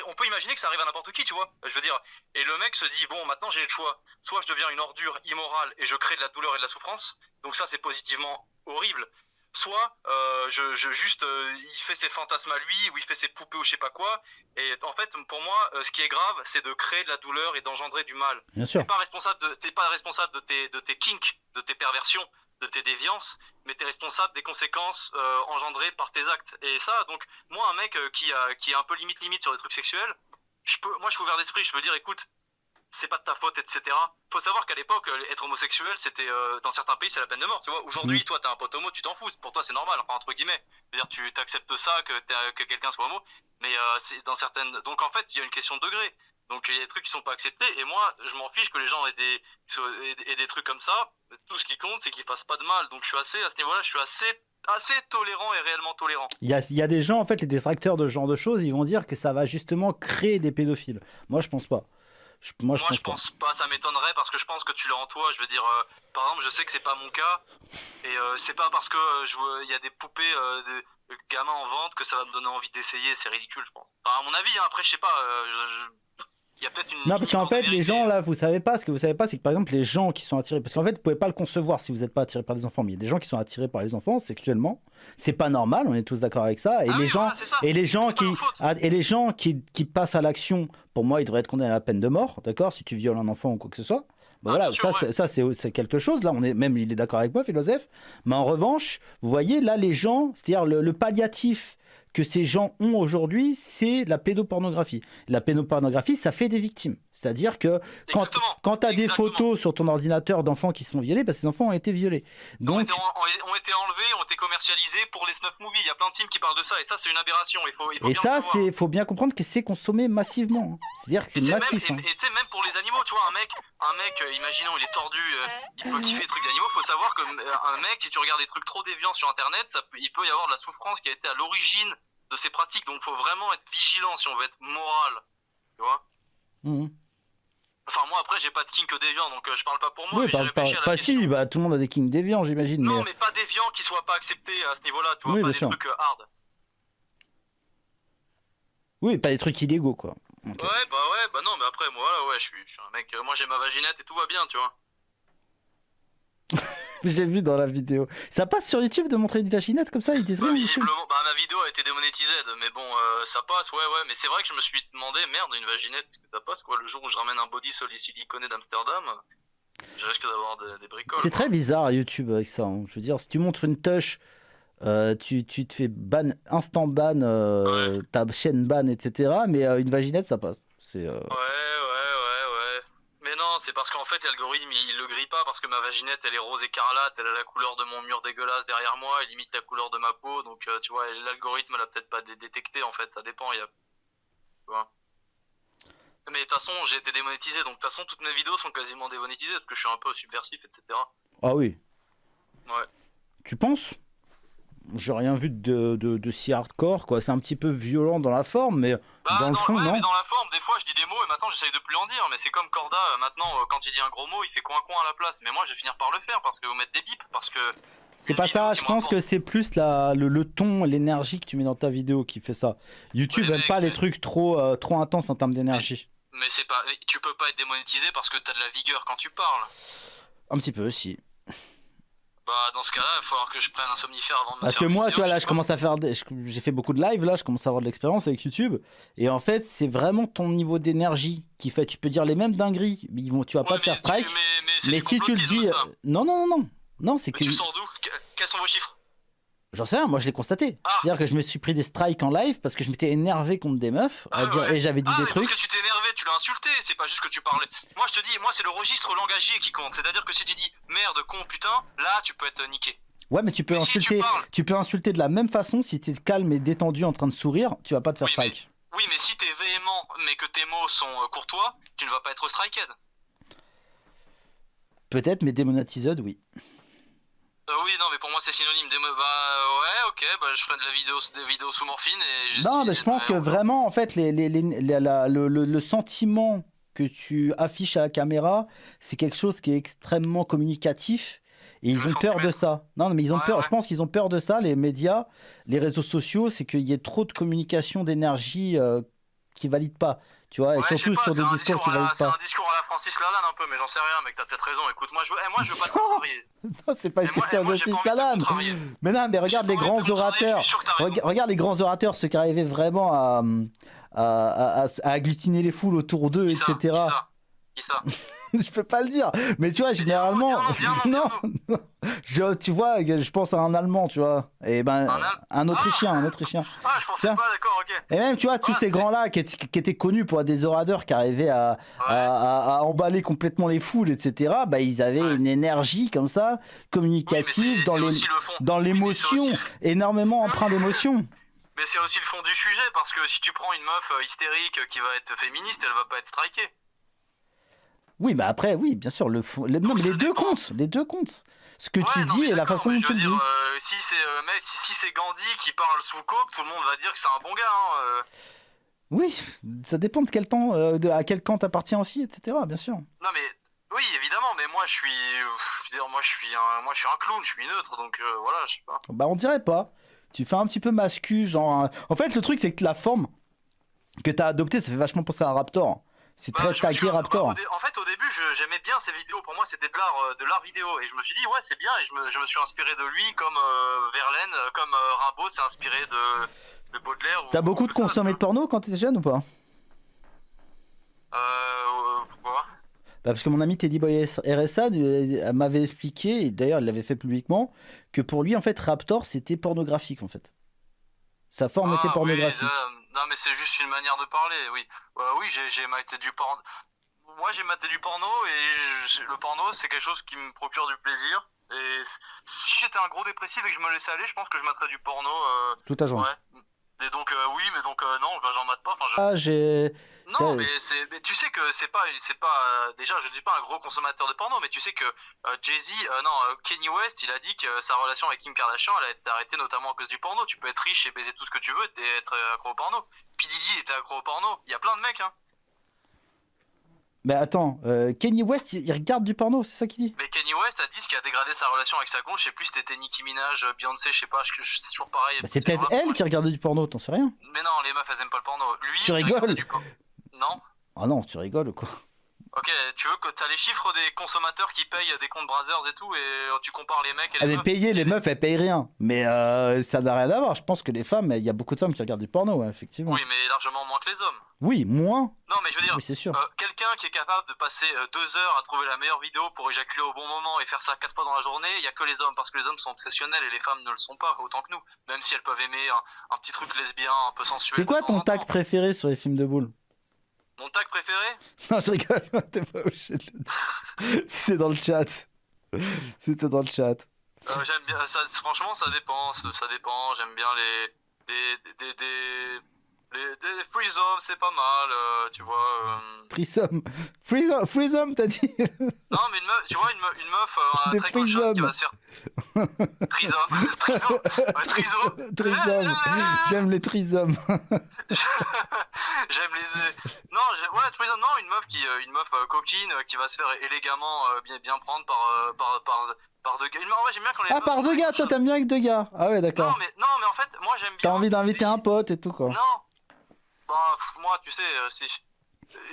On peut imaginer que ça arrive à n'importe qui, tu vois. Je veux dire, et le mec se dit bon, maintenant j'ai le choix. Soit je deviens une ordure immorale et je crée de la douleur et de la souffrance. Donc ça, c'est positivement horrible. Soit il fait ses fantasmes à lui, ou il fait ses poupées ou je sais pas quoi. Et en fait, pour moi, ce qui est grave, c'est de créer de la douleur et d'engendrer du mal.
Bien sûr.
T'es pas responsable de tes kinks, de tes perversions, de tes déviances, mais t'es responsable des conséquences engendrées par tes actes. Et ça, donc, moi, un mec qui est un peu limite sur des trucs sexuels, moi, je suis ouvert d'esprit, je peux dire, écoute, c'est pas de ta faute, etc. Faut savoir qu'à l'époque, être homosexuel, c'était dans certains pays, c'est la peine de mort, tu vois. Aujourd'hui, toi, t'as un pote homo, tu t'en fous. Pour toi, c'est normal, enfin, entre guillemets. C'est-à-dire, tu t'acceptes ça, que quelqu'un soit homo. Mais c'est dans certaines. Donc, en fait, il y a une question de degré. Donc, il y a des trucs qui sont pas acceptés. Et moi, je m'en fiche que les gens aient des trucs comme ça. Tout ce qui compte, c'est qu'ils fassent pas de mal. Donc, je suis assez, à ce niveau-là, je suis assez tolérant et réellement tolérant.
Il y a des gens, en fait, les détracteurs de ce genre de choses, ils vont dire que ça va justement créer des pédophiles. Moi, je pense pas. Moi, je pense
pas, ça m'étonnerait parce que je pense que tu l'as en toi. Je veux dire, par exemple, je sais que c'est pas mon cas, et c'est pas parce que il y a des poupées de gamins en vente que ça va me donner envie d'essayer. C'est ridicule, je pense. Enfin, à mon avis, hein, après, je sais pas. Il y a peut-être une.
Non, parce qu'en fait, les gens, là, vous savez pas, ce que vous savez pas, c'est que par exemple, les gens qui sont attirés, parce qu'en fait, vous pouvez pas le concevoir si vous n'êtes pas attiré par des enfants, mais il y a des gens qui sont attirés par les enfants sexuellement, c'est pas normal, on est tous d'accord avec ça, et les gens, et les gens qui passent à l'action, pour moi, ils devraient être condamnés à la peine de mort, d'accord, si tu violes un enfant ou quoi que ce soit. Bah voilà, c'est quelque chose, là, même il est d'accord avec moi, philosophe, mais en revanche, vous voyez, là, les gens, c'est-à-dire le palliatif que ces gens ont aujourd'hui, c'est la pédopornographie. La pédopornographie, ça fait des victimes. C'est-à-dire que quand tu as des photos sur ton ordinateur d'enfants qui sont violés, bah, ces enfants ont été violés. Donc,
ont été enlevés, ont été commercialisés pour les snuff movies. Il y a plein de films qui parlent de ça, et ça, c'est une aberration.
Et ça, il faut bien comprendre que c'est consommé massivement. C'est-à-dire que c'est massif.
Et tu sais, même pour les animaux, tu vois, un mec, imaginons, il est tordu, il peut kiffer des trucs d'animaux. Il faut savoir qu'un mec, si tu regardes des trucs trop déviants sur Internet, il peut y avoir de la souffrance qui a été à l'origine de ces pratiques, donc faut vraiment être vigilant si on veut être moral, tu vois. Enfin moi après j'ai pas de kink déviant, donc je parle pas pour moi.
Oui, si, bah, tout le monde a des kinks déviants, j'imagine.
Non mais pas déviants qui soient pas acceptés à ce niveau-là, tu vois, pas des trucs hard.
Oui, pas des trucs illégaux quoi.
Okay. Ouais, bah non mais après moi là ouais je suis un mec, moi j'ai ma vaginette et tout va bien, tu vois.
J'ai vu dans la vidéo. Ça passe sur YouTube de montrer une vaginette comme ça, ils disent rien.
Visiblement, bah ma vidéo a été démonétisée, mais bon, ça passe, ouais, mais c'est vrai que je me suis demandé, merde, une vaginette, est-ce que ça passe quoi? Le jour où je ramène un body siliconé d'Amsterdam, je risque d'avoir des bricoles.
C'est très bizarre YouTube avec ça. Hein. Je veux dire, si tu montres une touche, tu te fais ban, instant ban, ta chaîne ban, etc. Mais une vaginette, ça passe. C'est.
Mais non, c'est parce qu'en fait l'algorithme il le grille pas parce que ma vaginette elle est rose écarlate, elle a la couleur de mon mur dégueulasse derrière moi, elle imite la couleur de ma peau, donc tu vois l'algorithme l'a peut-être pas détecté en fait, ça dépend, tu vois. Mais de toute façon j'ai été démonétisé, donc de toute façon toutes mes vidéos sont quasiment démonétisées parce que je suis un peu subversif, etc.
Ah oui.
Ouais.
Tu penses? J'ai rien vu de si hardcore quoi, c'est un petit peu violent dans la forme mais dans le fond non.
Mais dans la forme des fois je dis des mots et maintenant j'essaye de plus en dire, mais c'est comme Corda maintenant quand il dit un gros mot il fait coin à la place, mais moi je vais finir par le faire parce que vous mettez des bips, parce que
c'est pas ça, je pense que c'est plus le ton, l'énergie que tu mets dans ta vidéo qui fait ça. YouTube aime pas les trucs trop intenses en termes d'énergie.
Mais c'est pas, tu peux pas être démonétisé parce que t'as de la vigueur quand tu parles.
Un petit peu aussi.
Bah dans ce cas-là, il va falloir que je prenne un somnifère avant de me
Parce que moi, tu vois, là, je commence à faire... J'ai fait beaucoup de live, là, je commence à avoir de l'expérience avec YouTube. Et en fait, c'est vraiment ton niveau d'énergie qui fait... Tu peux dire les mêmes dingueries, mais tu vas pas te faire strike. Mais si tu le dis... Non, c'est que...
Tu sors d'où? Quels sont vos chiffres?
J'en sais rien, moi je l'ai constaté. C'est-à-dire que je me suis pris des strikes en live parce que je m'étais énervé contre des meufs et j'avais dit des trucs.
Parce que tu t'es énervé, tu l'as insulté, c'est pas juste que tu parlais. Moi je te dis, moi c'est le registre langagier qui compte. C'est-à-dire que si tu dis merde, con, putain, là tu peux être niqué.
Ouais, mais tu peux insulter. Tu peux insulter de la même façon si t'es calme et détendu en train de sourire, tu vas pas te faire strike.
Oui, mais si t'es véhément mais que tes mots sont courtois, tu ne vas pas être striked.
Peut-être, mais démonétisé, oui.
Oui, non, mais pour moi c'est synonyme. Bah ouais, ok, bah je ferai des vidéos sous morphine et...
Non, mais je pense que vraiment, en fait, le sentiment que tu affiches à la caméra, c'est quelque chose qui est extrêmement communicatif. Et ils ont peur de ça. Non, mais ils ont peur. Je pense qu'ils ont peur de ça, les médias, les réseaux sociaux, c'est qu'il y ait trop de communication d'énergie qui valide pas. Tu vois, et surtout sur des discours qui valident pas.
C'est un discours à la Francis Lalanne un peu, mais j'en sais rien, mec, t'as peut-être raison. Écoute, moi je veux pas te contrarier.
Non, c'est pas une question de Francis Lalanne. Mais non, mais regarde les grands orateurs. Regarde les grands orateurs, ceux qui arrivaient vraiment à agglutiner les foules autour d'eux, etc.
Qui ça?
Je peux pas le dire, mais tu vois, généralement, non, tu vois, je pense à un Allemand, tu vois, et ben un Autrichien,
Ah, je pensais pas, d'accord, ok.
Et même, tu vois, tous ces grands-là qui étaient connus pour être des orateurs qui arrivaient à emballer complètement les foules, etc. Bah, ils avaient une énergie comme ça, communicative, dans l'émotion, énormément empreint d'émotion.
Mais c'est aussi le fond du sujet, parce que si tu prends une meuf hystérique qui va être féministe, elle va pas être strikée.
Oui, bah après, oui, bien sûr, non, mais les deux comptent. Ce que tu dis et la façon dont tu le dis.
Si c'est Gandhi qui parle sous coke, tout le monde va dire que c'est un bon gars.
Oui, ça dépend de quel temps, à quel camp t'appartiens aussi, etc. Bien sûr.
Non mais oui, évidemment, mais moi je suis un clown, je suis neutre, donc voilà, je sais pas.
Bah on dirait pas. Tu fais un petit peu mascu, genre. En fait, le truc c'est que la forme que t'as adoptée, ça fait vachement penser à un Raptor. C'est très taqué Raptor.
En fait, au début, j'aimais bien ses vidéos. Pour moi, c'était de l'art vidéo. Et je me suis dit, ouais, c'est bien. Et je me suis inspiré de lui, comme Verlaine, comme Rimbaud s'est inspiré de Baudelaire.
T'as beaucoup de consommé de porno quand t'étais jeune ou pas?
Pourquoi?
Bah parce que mon ami Teddy Boy RSA m'avait expliqué, et d'ailleurs il l'avait fait publiquement, que pour lui en fait Raptor c'était pornographique en fait. Sa forme était pornographique.
Oui, non mais c'est juste une manière de parler, oui. Oui, j'ai maté du porno. Moi j'ai maté du porno et le porno c'est quelque chose qui me procure du plaisir. Et si j'étais un gros dépressif et que je me laissais aller, je pense que je materais du porno.
Tout à jour.
Ouais. Et donc oui, mais donc non, bah, j'en mate pas. Non, mais tu sais que c'est pas déjà je dis pas un gros consommateur de porno, mais tu sais que Kanye West, il a dit que sa relation avec Kim Kardashian, elle a été arrêtée notamment à cause du porno. Tu peux être riche et baiser tout ce que tu veux et être accro au porno. P Diddy était accro au porno. Il y a plein de mecs, hein.
Mais attends, Kanye West, il regarde du porno, c'est ça qu'il dit?
Mais Kanye West a dit ce qui a dégradé sa relation avec sa gonche, je sais plus si c'était Nicki Minaj, Beyoncé, je sais pas, c'est toujours pareil.
Bah, c'est peut-être elle qui regardait du porno, t'en sais rien.
Mais non, les meufs elles aiment pas le porno. Lui,
tu rigoles?
Non.
Ah non, tu rigoles quoi.
Ok, tu veux que t'as les chiffres des consommateurs qui payent des comptes Brazzers et tout, et tu compares les mecs et les
meufs. Payer les meufs, elles payent rien. Mais ça n'a rien à voir. Je pense que les femmes, il y a beaucoup de femmes qui regardent du porno, ouais, effectivement.
Oui, mais largement moins que les hommes.
Oui, moins.
Non, mais je veux dire,
oui, c'est sûr.
Quelqu'un qui est capable de passer 2 heures à trouver la meilleure vidéo pour éjaculer au bon moment et faire ça 4 fois dans la journée, il y a que les hommes, parce que les hommes sont obsessionnels et les femmes ne le sont pas autant que nous. Même si elles peuvent aimer un petit truc lesbien, un peu sensuel.
C'est quoi ton tag préféré sur les films de boules?
Mon tag préféré?
Non, je rigole, t'es pas obligé de le dire. C'était dans le chat. C'était dans le chat.
J'aime bien, franchement, ça dépend. J'aime bien les threesomes, c'est pas mal, tu vois.
Threesome. Threesome, t'as dit?
Non, mais une meuf, tu vois, une meuf très cochonne qui va se faire. Threesome.
Threesome. J'aime les threesomes.
J'aime les. Non, threesome, non, une meuf coquine qui va se faire élégamment bien prendre par 2 gars. En vrai, j'aime bien quand les meufs
par 2 gars, toi t'aimes bien avec 2 gars. Ah ouais, d'accord.
Non, mais en fait, moi j'aime bien.
T'as envie d'inviter un pote et tout quoi.
Non. Bah, moi, tu sais,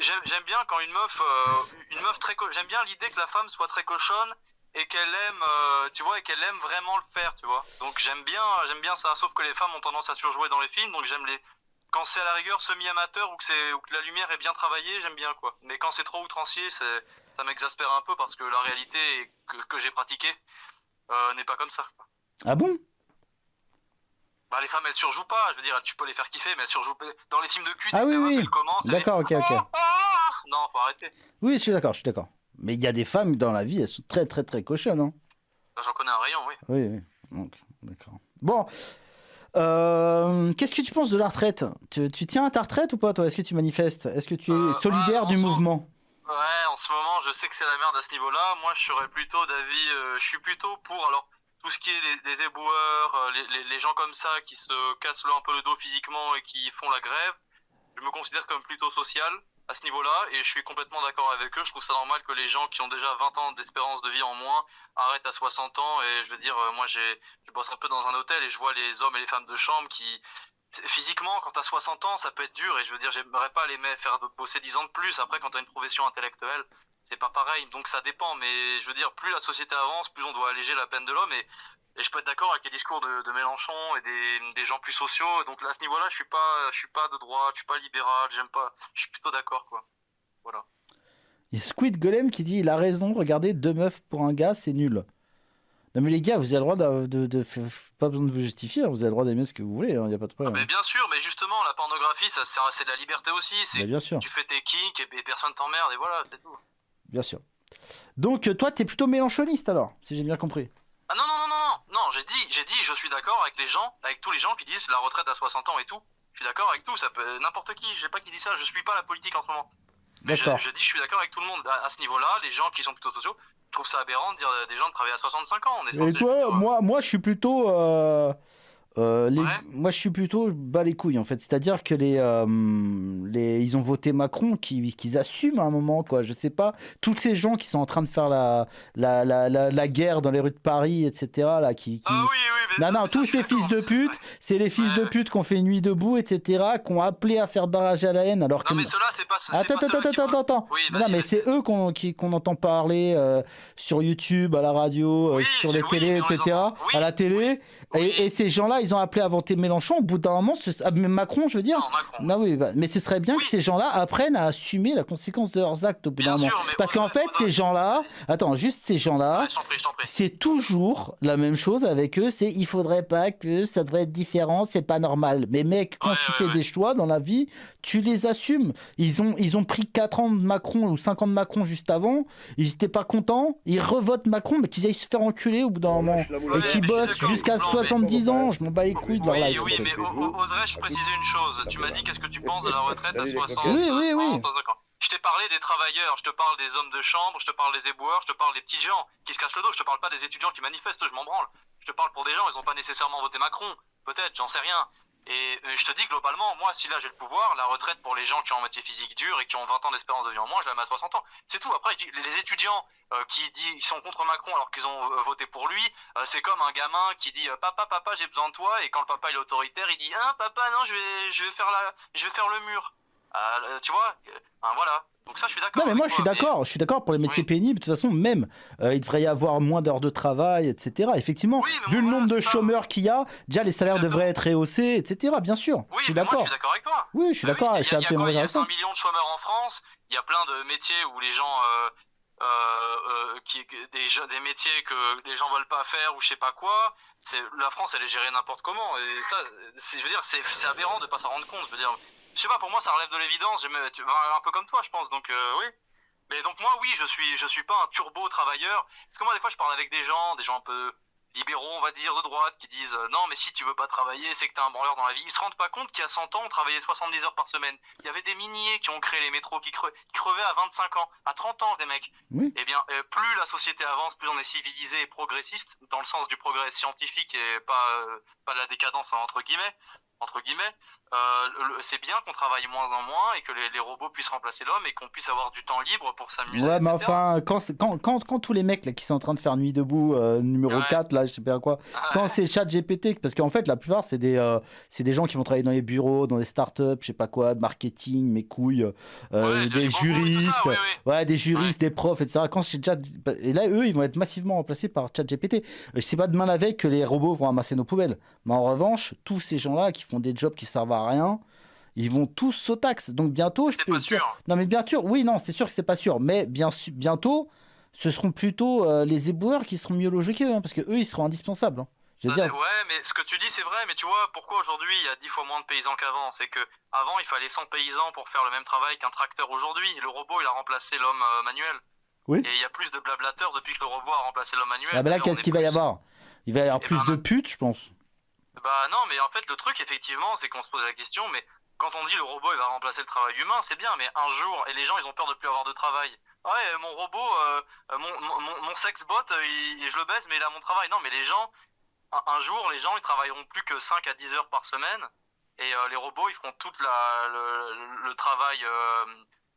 j'aime bien quand une meuf très j'aime bien l'idée que la femme soit très cochonne et qu'elle aime, tu vois, et qu'elle aime vraiment le faire, tu vois. Donc j'aime bien ça, sauf que les femmes ont tendance à surjouer dans les films, donc quand c'est à la rigueur semi-amateur ou que la lumière est bien travaillée, j'aime bien quoi. Mais quand c'est trop outrancier, ça m'exaspère un peu parce que la réalité que j'ai pratiquée n'est pas comme ça.
Ah bon?
Bah les femmes elles surjouent pas, je veux dire tu peux les faire kiffer mais elles surjouent pas. Dans les films de cul,
ah oui.
Elles commencent.
D'accord, ok.
Non, faut arrêter.
Oui, je suis d'accord. Mais il y a des femmes dans la vie, elles sont très très très cochonnes, hein.
J'en connais un rayon, oui.
Oui. Donc, d'accord. Bon. Qu'est-ce que tu penses de la retraite? Tu tiens à ta retraite ou pas, toi? Est-ce que tu manifestes? Est-ce que tu es solidaire du mouvement?
Ouais, en ce moment, je sais que c'est la merde à ce niveau-là. Moi, je serais plutôt d'avis... je suis plutôt pour... Alors, tout ce qui est les éboueurs, les gens comme ça qui se cassent un peu le dos physiquement et qui font la grève, je me considère comme plutôt social à ce niveau-là et je suis complètement d'accord avec eux. Je trouve ça normal que les gens qui ont déjà 20 ans d'espérance de vie en moins arrêtent à 60 ans et je veux dire, moi je bosse un peu dans un hôtel et je vois les hommes et les femmes de chambre qui... Physiquement, quand t'as 60 ans, ça peut être dur et je veux dire, j'aimerais pas les faire bosser 10 ans de plus. Après, quand t'as une profession intellectuelle, c'est pas pareil, donc ça dépend, mais je veux dire, plus la société avance, plus on doit alléger la peine de l'homme, et je peux être d'accord avec les discours de Mélenchon et des gens plus sociaux, donc là, à ce niveau-là, je suis pas de droite, je suis pas libéral, je suis plutôt d'accord, quoi. Voilà.
Il y a Squid Golem qui dit, il a raison, regardez, 2 meufs pour un gars, c'est nul. Non mais les gars, vous avez le droit pas besoin de vous justifier, vous avez le droit d'aimer ce que vous voulez, il n'y a pas de problème.
Mais bien sûr, mais justement, la pornographie, c'est de la liberté aussi,
bien sûr.
Tu fais tes kinks et personne t'emmerde, et voilà, c'est tout.
Bien sûr. Donc toi, t'es plutôt mélenchoniste alors, si j'ai bien compris.
Ah non, j'ai dit, je suis d'accord avec tous les gens qui disent la retraite à 60 ans et tout. Je suis d'accord avec tout, ça peut n'importe qui, je sais pas qui dit ça, je suis pas la politique en ce moment. Mais je dis, je suis d'accord avec tout le monde à ce niveau-là, les gens qui sont plutôt sociaux, je trouve ça aberrant de dire des gens de travailler à 65 ans.
Et toi, moi je suis plutôt Moi, je suis plutôt bas les couilles en fait. C'est-à-dire que ils ont voté Macron, qu'ils assument à un moment, quoi. Je sais pas. Tous ces gens qui sont en train de faire la guerre dans les rues de Paris, etc. Là, non, tous ces fils de pute, c'est les fils de pute qui ont fait une nuit debout, etc. Qui ont appelé à faire barrage à la haine. Alors que.
Non, mais ceux-là, c'est pas.
Attends.
Oui,
non, mais c'est eux qu'on entend parler sur YouTube, à la radio, sur les télés, etc. À la télé. Et ces gens-là, ils ont appelé à voter Mélenchon. Au bout d'un moment, Macron, je veux dire.
Non, Macron.
Non, oui, mais ce serait bien que ces gens-là apprennent à assumer la conséquence de leurs actes au bout d'un moment. Parce qu'en fait, ces gens-là, c'est toujours la même chose avec eux. C'est il faudrait pas que ça devrait être différent, c'est pas normal. Mais mec, quand tu fais des choix dans la vie, tu les assumes. Ils ont pris 4 ans de Macron ou 5 ans de Macron juste avant. Ils étaient pas contents. Ils revotent Macron, mais qu'ils aillent se faire enculer au bout d'un moment. Et qu'ils bossent jusqu'à 70 ans. Je m'en bats les couilles de leur life.
Oui, mais oserais-je préciser une chose? Tu m'as dit qu'est-ce que tu penses de la retraite à 60 ans?
Oui.
Je t'ai parlé des travailleurs, je te parle des hommes de chambre, je te parle des éboueurs, je te parle des petits gens qui se cassent le dos, je te parle pas des étudiants qui manifestent, je m'en branle. Je te parle pour des gens, ils ont pas nécessairement voté Macron. Peut-être, j'en sais rien. Et je te dis globalement, moi, si là j'ai le pouvoir, la retraite pour les gens qui ont un métier physique dur et qui ont 20 ans d'espérance de vie en moins, je la mets à 60 ans. C'est tout. Après, je dis, les étudiants ils sont contre Macron alors qu'ils ont voté pour lui, c'est comme un gamin qui dit papa, j'ai besoin de toi, et quand le papa il est autoritaire, il dit papa, non, je vais faire le mur. Tu vois, voilà. Donc ça, je suis d'accord.
Non, mais moi, je suis d'accord pour les métiers pénibles. De toute façon, même, il devrait y avoir moins d'heures de travail, etc. Effectivement, vu le nombre de chômeurs qu'il y a, déjà, les salaires devraient être rehaussés, etc. Bien sûr, je suis d'accord.
Moi, je suis d'accord avec toi.
Oui, je suis d'accord. Je suis absolument d'accord avec ça.
Il y a 5 millions de chômeurs en France. Il y a plein de métiers où les gens... des métiers que les gens veulent pas faire ou je sais pas quoi. La France, elle est gérée n'importe comment. Et ça, je veux dire, c'est aberrant de pas s'en rendre compte. Je veux dire... Je sais pas, pour moi ça relève de l'évidence, un peu comme toi je pense, donc oui. Mais donc moi oui, je suis pas un turbo travailleur, parce que moi des fois je parle avec des gens un peu libéraux on va dire, de droite, qui disent non mais si tu veux pas travailler c'est que t'es un branleur dans la vie. Ils se rendent pas compte qu'il y a 100 ans on travaillait 70 heures par semaine. Il y avait des miniers qui ont créé les métros qui crevaient à 25 ans, à 30 ans des mecs. Oui. Et bien plus la société avance, plus on est civilisé et progressiste, dans le sens du progrès scientifique et pas de la décadence entre guillemets, c'est bien qu'on travaille moins en moins et que les robots puissent remplacer l'homme et qu'on puisse avoir du temps libre pour s'amuser.
Ouais, mais enfin, quand tous les mecs là, qui sont en train de faire Nuit debout, numéro 4, là, je sais pas quoi, quand c'est ChatGPT, parce qu'en fait, la plupart, c'est des gens qui vont travailler dans les bureaux, dans des startups, je sais pas quoi, de marketing, mes couilles, des juristes, des juristes, des profs, etc. Quand c'est et là, eux, ils vont être massivement remplacés par ChatGPT. Je sais pas demain la veille que les robots vont ramasser nos poubelles. Mais en revanche, tous ces gens-là qui font des jobs qui servent à rien, ils vont tous au taxe. Donc bientôt, je peux dire... Non mais bien sûr, oui, non, c'est sûr que c'est pas sûr. Mais bientôt, ce seront plutôt les éboueurs qui seront mieux logés qu'eux, parce que eux, ils seront indispensables. Hein. Je veux dire...
Ouais, mais ce que tu dis, c'est vrai. Mais tu vois, pourquoi aujourd'hui, il y a 10 fois moins de paysans qu'avant? C'est que avant, il fallait 100 paysans pour faire le même travail qu'un tracteur aujourd'hui. Le robot, il a remplacé l'homme manuel.
Oui.
Et il y a plus de blablateurs depuis que le robot a remplacé l'homme manuel.
Ah bah là, qu'est-ce qu'il va y avoir? Il va y avoir plus de putes, je pense.
Bah non, mais en fait, le truc, effectivement, c'est qu'on se pose la question, mais quand on dit le robot, il va remplacer le travail humain, c'est bien, mais un jour, et les gens, ils ont peur de plus avoir de travail. Ouais, mon robot, mon sexbot, je le baise, mais il a mon travail. Non, mais les gens, un jour, les gens, ils travailleront plus que 5 à 10 heures par semaine, et les robots, ils feront tout le travail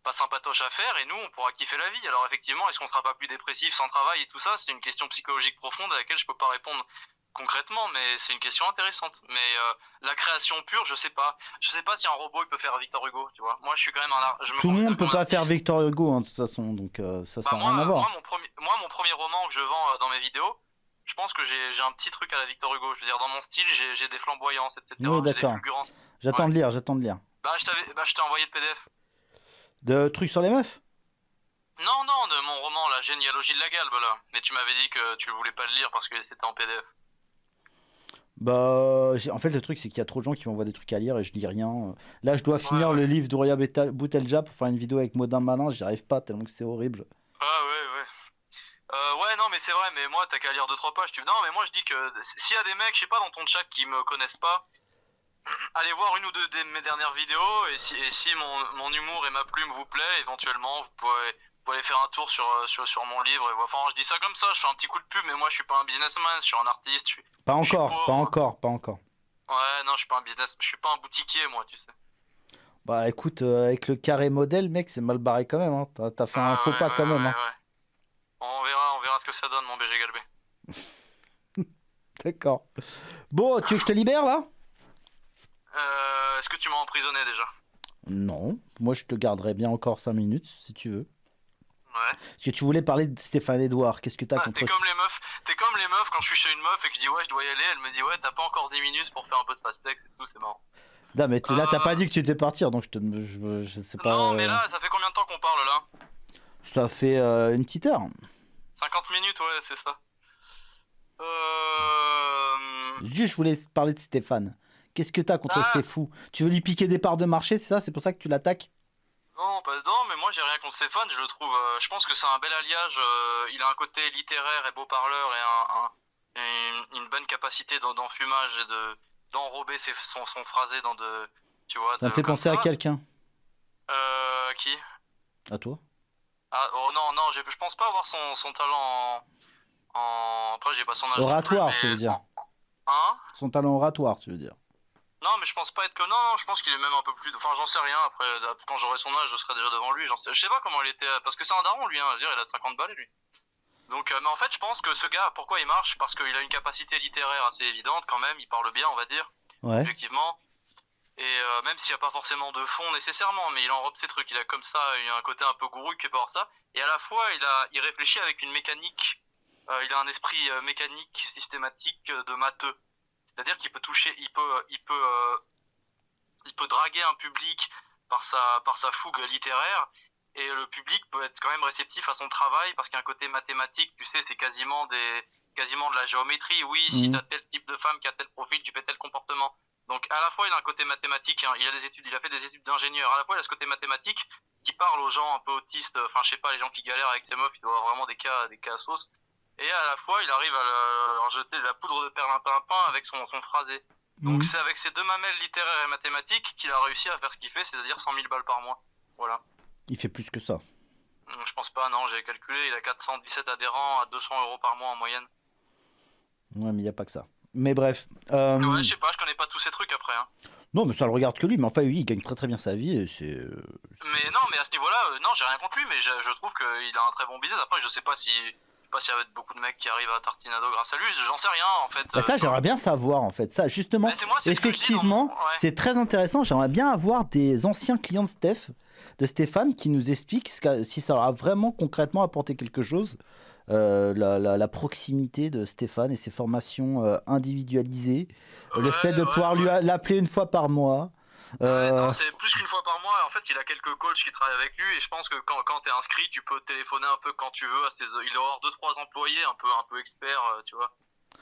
pas sympatoche à faire, et nous, on pourra kiffer la vie. Alors effectivement, est-ce qu'on sera pas plus dépressif sans travail et tout ça? C'est une question psychologique profonde à laquelle je peux pas répondre concrètement, mais c'est une question intéressante. Mais la création pure, je sais pas si un robot il peut faire Victor Hugo, tu vois. Moi, je suis quand même
tout le monde peut pas faire Victor Hugo, hein, de toute façon, donc ça n'a rien à voir.
Moi, mon premier roman que je vends dans mes vidéos, je pense que j'ai un petit truc à la Victor Hugo. Je veux dire, dans mon style, j'ai des flamboyances, etc.
Oui, d'accord. J'attends de lire.
Bah, je t'ai envoyé le PDF.
De trucs sur les meufs?
Non, de mon roman, la généalogie de la galbe, là. Mais tu m'avais dit que tu voulais pas le lire parce que c'était en PDF.
Bah, en fait, le truc, c'est qu'il y a trop de gens qui m'envoient des trucs à lire et je lis rien. Là, je dois finir le livre d'Ouria Boutelja pour faire une vidéo avec Modin Malin. J'y arrive pas tellement que c'est horrible.
Ah, ouais, non, mais c'est vrai, mais moi, t'as qu'à lire 2-3 pages. Non, mais moi, je dis que s'il y a des mecs, je sais pas, dans ton chat qui me connaissent pas, allez voir une ou deux de mes dernières vidéos, et si mon humour et ma plume vous plaît, éventuellement, vous pouvez aller faire un tour sur mon livre. Enfin, je dis ça comme ça, je fais un petit coup de pub, mais moi, je suis pas un businessman, je suis un artiste.
Pas encore.
Ouais, non, je suis pas un business, je suis pas un boutiquier, moi, tu sais.
Bah écoute, avec le carré modèle, mec, c'est mal barré quand même. Hein. T'as fait un faux pas quand même. Hein.
On verra ce que ça donne, mon BG Galbé.
D'accord. Bon, tu veux que je te libère là?
Est-ce que tu m'as emprisonné déjà?
Non, moi je te garderai bien encore 5 minutes si tu veux.
Ouais.
Parce que tu voulais parler de Stéphane Edouard, qu'est-ce que t'as contre
T'es comme les meufs, quand je suis chez une meuf et que je dis ouais, je dois y aller, elle me dit ouais, t'as pas encore 10 minutes pour faire un peu de fast sex et tout, c'est marrant.
Non, mais là t'as pas dit que tu devais partir, donc je sais pas.
Non, mais là, ça fait combien de temps qu'on parle là?
Ça fait une petite heure.
50 minutes, ouais, c'est ça.
Juste, je voulais parler de Stéphane. Qu'est-ce que t'as contre Stéphou? Tu veux lui piquer des parts de marché, c'est ça? C'est pour ça que tu l'attaques?
Non, mais moi j'ai rien contre Stéphane, je le trouve. Je pense que c'est un bel alliage. Il a un côté littéraire et beau parleur et une bonne capacité d'enfumage et d'enrober son phrasé dans de. Tu vois.
Ça me fait penser à quelqu'un.
Qui?
À toi?
Ah, oh non, je pense pas avoir son talent en. Après, j'ai pas son âge.
Oratoire,
non plus,
tu veux dire.
Hein?
Son talent oratoire, tu veux dire.
Non, mais je pense pas être que. Non, je pense qu'il est même un peu plus. Enfin, j'en sais rien. Après, quand j'aurai son âge, je serai déjà devant lui. Je sais pas comment il était. Parce que c'est un daron, lui. Hein. Je veux dire, il a 50 balles, lui. Donc, mais en fait, je pense que ce gars, pourquoi il marche? Parce qu'il a une capacité littéraire assez évidente quand même. Il parle bien, on va dire.
Ouais.
Objectivement. Et même s'il n'y a pas forcément de fond nécessairement, mais il enrobe ses trucs. Il a comme ça, il a un côté un peu gourou qui peut avoir ça. Et à la fois, il réfléchit avec une mécanique. Il a un esprit mécanique, systématique de matheux. C'est-à-dire qu'il peut toucher, il peut draguer un public par sa fougue littéraire, et le public peut être quand même réceptif à son travail parce qu'il y a un côté mathématique, tu sais, c'est quasiment de la géométrie. Oui, si tu as tel type de femme qui a tel profil, tu fais tel comportement. Donc à la fois il a un côté mathématique, hein, il a fait des études d'ingénieur, à la fois il a ce côté mathématique qui parle aux gens un peu autistes, enfin je sais pas, les gens qui galèrent avec ces meufs, il doit avoir vraiment des cas à sauce. Et à la fois, il arrive à leur jeter de la poudre de perlimpinpin avec son phrasé. Donc c'est avec ces deux mamelles littéraires et mathématiques qu'il a réussi à faire ce qu'il fait, c'est-à-dire 100 000 balles par mois. Voilà.
Il fait plus que ça.
Je pense pas, non, j'ai calculé, il a 417 adhérents à 200 € par mois en moyenne.
Ouais, mais il n'y a pas que ça. Mais bref.
Ouais, je sais pas, je connais pas tous ces trucs après. Hein.
Non, mais ça le regarde que lui, mais enfin, oui, il gagne très très bien sa vie. Et c'est.
Mais non, mais à ce niveau-là, non, j'ai rien contre lui, mais je trouve qu'il a un très bon business. Après, je sais pas s'il y a beaucoup de mecs qui arrivent à Tartinado grâce à lui, j'en sais rien en fait.
Bah ça, j'aimerais bien savoir en fait. Ça, justement, effectivement, c'est très intéressant. J'aimerais bien avoir des anciens clients de Stéphane qui nous expliquent si ça leur a vraiment concrètement apporté quelque chose. La proximité de Stéphane et ses formations individualisées, le fait de pouvoir l'appeler une fois par mois.
Non, c'est plus qu'une fois par mois. En fait, il a quelques coachs qui travaillent avec lui et je pense que quand tu es inscrit, tu peux téléphoner un peu quand tu veux. Il doit avoir 2-3 employés un peu experts, tu vois,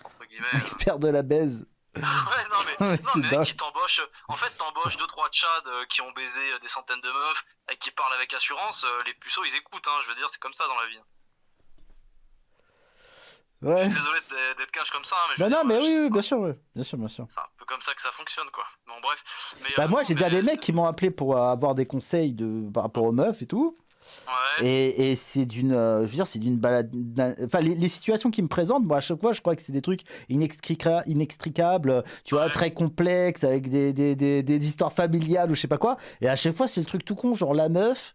entre guillemets.
Expert de la baise.
Ouais, non, mais mec, qui t'embauche. En fait, t'embauches 2-3 tchads qui ont baisé des centaines de meufs et qui parlent avec assurance. Les puceaux, ils écoutent, hein, je veux dire, c'est comme ça dans la vie.
Ouais.
Je suis désolé d'être cash comme ça, mais.
Mais oui, bien sûr, ouais. Bien sûr.
C'est un peu comme ça que ça fonctionne, quoi. Bon, bref.
Mais, moi, j'ai déjà des mecs qui m'ont appelé pour avoir des conseils par rapport aux meufs et tout.
Ouais.
Et c'est d'une, je veux dire, c'est d'une balade. Enfin, les situations qu'ils me présentent, moi, à chaque fois, je crois que c'est des trucs inextricables, tu vois, très complexes, avec des histoires familiales ou je sais pas quoi. Et à chaque fois, c'est le truc tout con, genre la meuf.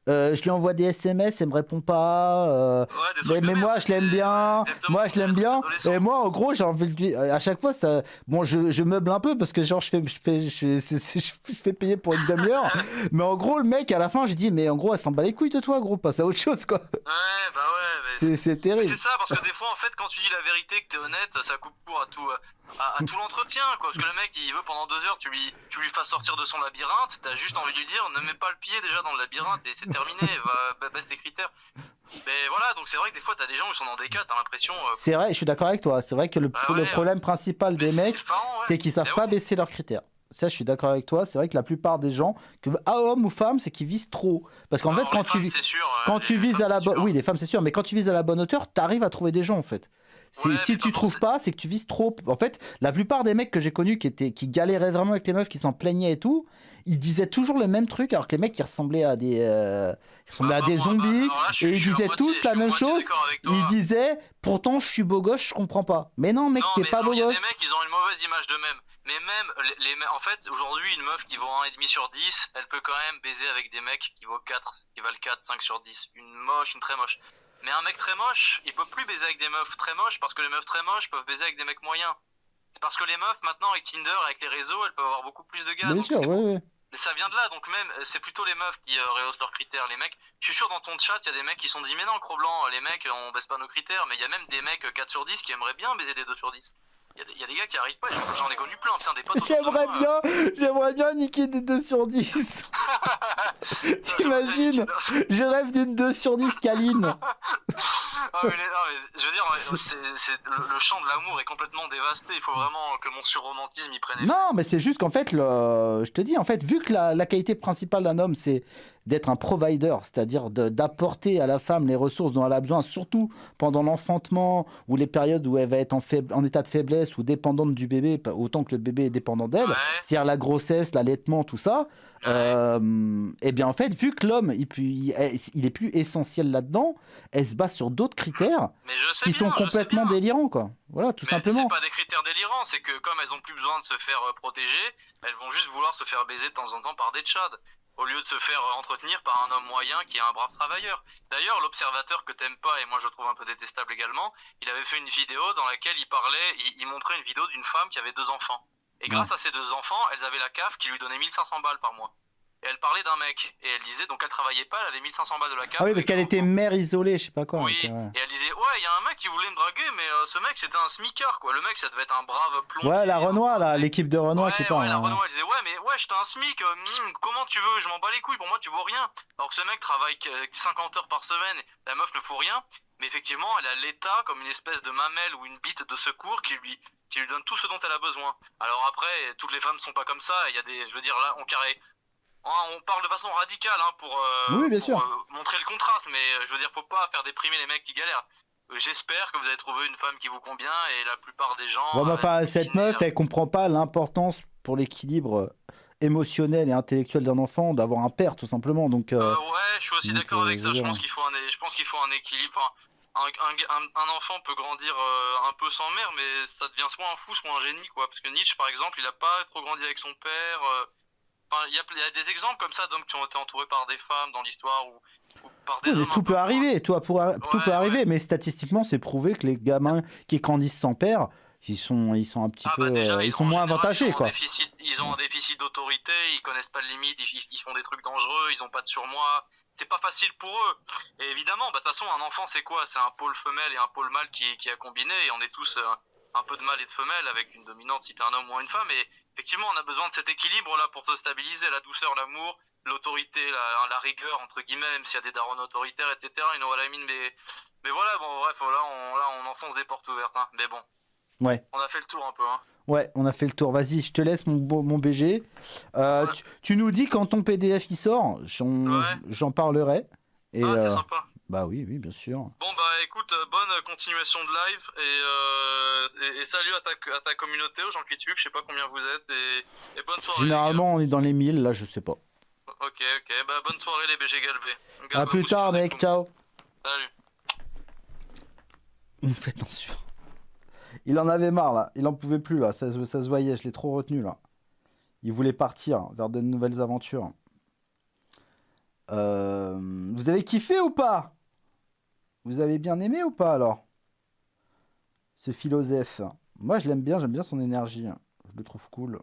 Je lui envoie des SMS, elle me répond pas. Mais moi, je l'aime bien. Moi, je l'aime bien. Et moi, en gros, j'ai envie de lui. À chaque fois, ça. Bon, je meuble un peu parce que genre, je fais payer pour une demi-heure. Mais en gros, le mec, à la fin, je dis, mais en gros, elle s'en bat les couilles de toi, gros. Passe à autre chose, quoi.
Ouais, bah ouais.
C'est terrible.
C'est ça, parce que des fois, en fait, quand tu dis la vérité, que t'es honnête, ça coupe court à tout l'entretien, quoi. Parce que le mec, il veut pendant 2 heures, tu lui fasses sortir de son labyrinthe, t'as juste envie de lui dire, ne mets pas le pied déjà dans le labyrinthe et c'est terminé, baisse tes critères. Mais voilà, donc c'est vrai que des fois, t'as des gens qui sont dans des cas, t'as l'impression.
C'est vrai, je suis d'accord avec toi. C'est vrai que le problème principal des mecs, c'est qu'ils savent pas baisser leurs critères. Ça, je suis d'accord avec toi. C'est vrai que la plupart des gens, homme ou femme, c'est qu'ils visent trop. Parce qu'en fait, quand tu vises à la bonne, oui, les femmes, c'est sûr, mais quand tu vises à la bonne hauteur, t'arrives à trouver des gens, en fait. Si tu trouves pas, c'est que tu vises trop. En fait, la plupart des mecs que j'ai connus qui galéraient vraiment avec les meufs, qui s'en plaignaient et tout, ils disaient toujours le même truc, alors que les mecs, ils ressemblaient à des zombies, et ils disaient tous la même chose. Ils disaient, pourtant, je suis beau gosse, je comprends pas. Mais non, mec, t'es pas beau gosse.
Les mecs, ils ont une mauvaise image d'eux-mêmes. Mais même, en fait, aujourd'hui, une meuf qui vaut 1,5 sur 10, elle peut quand même baiser avec des mecs qui valent 4, 5 sur 10. Une moche, une très moche. Mais un mec très moche, il peut plus baiser avec des meufs très moches parce que les meufs très moches peuvent baiser avec des mecs moyens. C'est parce que les meufs, maintenant, avec Tinder, avec les réseaux, elles peuvent avoir beaucoup plus de gars.
Bien sûr, ouais.
Ça vient de là, donc même, c'est plutôt les meufs qui rehaussent leurs critères. Les mecs, je suis sûr dans ton chat, il y a des mecs qui sont dit, mais non, Cro-Blanc, les mecs, on baisse pas nos critères, mais il y a même des mecs 4 sur 10 qui aimeraient bien baiser des 2 sur 10. Il y a des gars qui arrivent pas, j'en ai connu plein, putain, des potes.
J'aimerais bien niquer des 2 sur 10. T'imagines? Je rêve d'une 2 sur 10 câline.
Non, mais je veux dire, le champ de l'amour est complètement dévasté. Il faut vraiment que mon surromantisme y prenne effet.
Non, mais c'est juste qu'en fait, je te dis, en fait, vu que la qualité principale d'un homme, c'est d'être un provider, c'est-à-dire d'apporter à la femme les ressources dont elle a besoin, surtout pendant l'enfantement ou les périodes où elle va être en état de faiblesse ou dépendante du bébé, autant que le bébé est dépendant d'elle, c'est-à-dire la grossesse, l'allaitement, tout ça, et bien en fait, vu que l'homme, il est plus essentiel là-dedans, elle se base sur d'autres critères qui sont complètement délirants, quoi. Voilà, tout simplement.
C'est pas des critères délirants, c'est que comme elles ont plus besoin de se faire protéger, elles vont juste vouloir se faire baiser de temps en temps par des tchads, au lieu de se faire entretenir par un homme moyen qui est un brave travailleur. D'ailleurs, l'observateur que t'aimes pas, et moi je trouve un peu détestable également, il avait fait une vidéo dans laquelle il montrait une vidéo d'une femme qui avait 2 enfants. Et grâce à ces 2 enfants, elles avaient la CAF qui lui donnait 1500 balles par mois. Et elle parlait d'un mec, et elle disait, donc elle travaillait pas, elle avait 1500 balles de la CAF.
Ah oui, parce qu'elle était mère isolée, je sais pas quoi.
Oui, et elle disait, ouais, il y a un mec qui voulait me draguer, mais ce mec c'était un smicard, quoi. Le mec, ça devait être un brave plombier.
Ouais, la Renoir, là, l'équipe de Renoir qui parle.
Ouais, la Renoir, elle disait, ouais, mais ouais, j'étais un smic, comment tu veux, je m'en bats les couilles, pour moi tu vaux rien. Alors que ce mec travaille 50 heures par semaine, la meuf ne fout rien, mais effectivement, elle a l'État comme une espèce de mamelle ou une bite de secours qui lui donne tout ce dont elle a besoin. Alors après, toutes les femmes sont pas comme ça, il y a des, je veux dire, là, on parle de façon radicale pour montrer le contraste, mais je veux dire, faut pas faire déprimer les mecs qui galèrent. J'espère que vous avez trouvé une femme qui vous convient, et la plupart des gens...
Bon, bah, enfin, cette meuf, elle comprend pas l'importance pour l'équilibre émotionnel et intellectuel d'un enfant d'avoir un père, tout simplement. Donc,
ouais, je suis aussi d'accord avec ça. Je pense qu'il faut un équilibre. Un enfant peut grandir un peu sans mère, mais ça devient soit un fou, soit un génie, quoi. Parce que Nietzsche, par exemple, il a pas trop grandi avec son père... Il y a des exemples comme ça d'hommes qui ont été entourés par des femmes dans l'histoire ou par des hommes.
Tout peut arriver, tout peut arriver, mais statistiquement, c'est prouvé que les gamins qui grandissent sans père, ils sont un petit peu,
déjà,
ils sont moins avantagés, quoi.
Ils ont un déficit d'autorité, ils connaissent pas de limites, ils font des trucs dangereux, ils ont pas de surmoi. C'est pas facile pour eux. Et évidemment, de toute façon, un enfant, c'est quoi? C'est un pôle femelle et un pôle mâle qui a combiné, et on est tous un peu de mâle et de femelle avec une dominante si t'es un homme ou une femme. Et effectivement, on a besoin de cet équilibre-là pour se stabiliser, la douceur, l'amour, l'autorité, la rigueur, entre guillemets, même s'il y a des darons autoritaires, etc. You know what I mean, mais voilà, bon, bref, là, on enfonce des portes ouvertes, hein. Mais bon.
Ouais.
On a fait le tour un peu, hein. Ouais,
on a fait le tour. Vas-y, je te laisse mon BG. Tu nous dis quand ton PDF il sort, j'en parlerai. Et,
c'est sympa.
Bah oui, bien sûr.
Bon bah écoute, bonne continuation de live et salut à ta communauté, aux gens qui te suivent, je sais pas combien vous êtes, et bonne soirée.
Généralement on est dans les 1000, là je sais pas.
Ok, bah bonne soirée les BG Galvé.
À plus tard mec, ciao.
Salut.
On me fait censure. Il en avait marre là, il en pouvait plus là, ça se voyait, je l'ai trop retenu là. Il voulait partir vers de nouvelles aventures. Vous avez kiffé ou pas? Vous avez bien aimé ou pas alors? Ce philosophe. Moi je l'aime bien, j'aime bien son énergie. Je le trouve cool.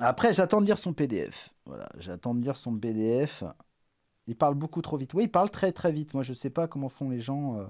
Après j'attends de lire son PDF. Voilà, j'attends de lire son PDF. Il parle beaucoup trop vite. Oui, il parle très très vite. Moi je sais pas comment font les gens.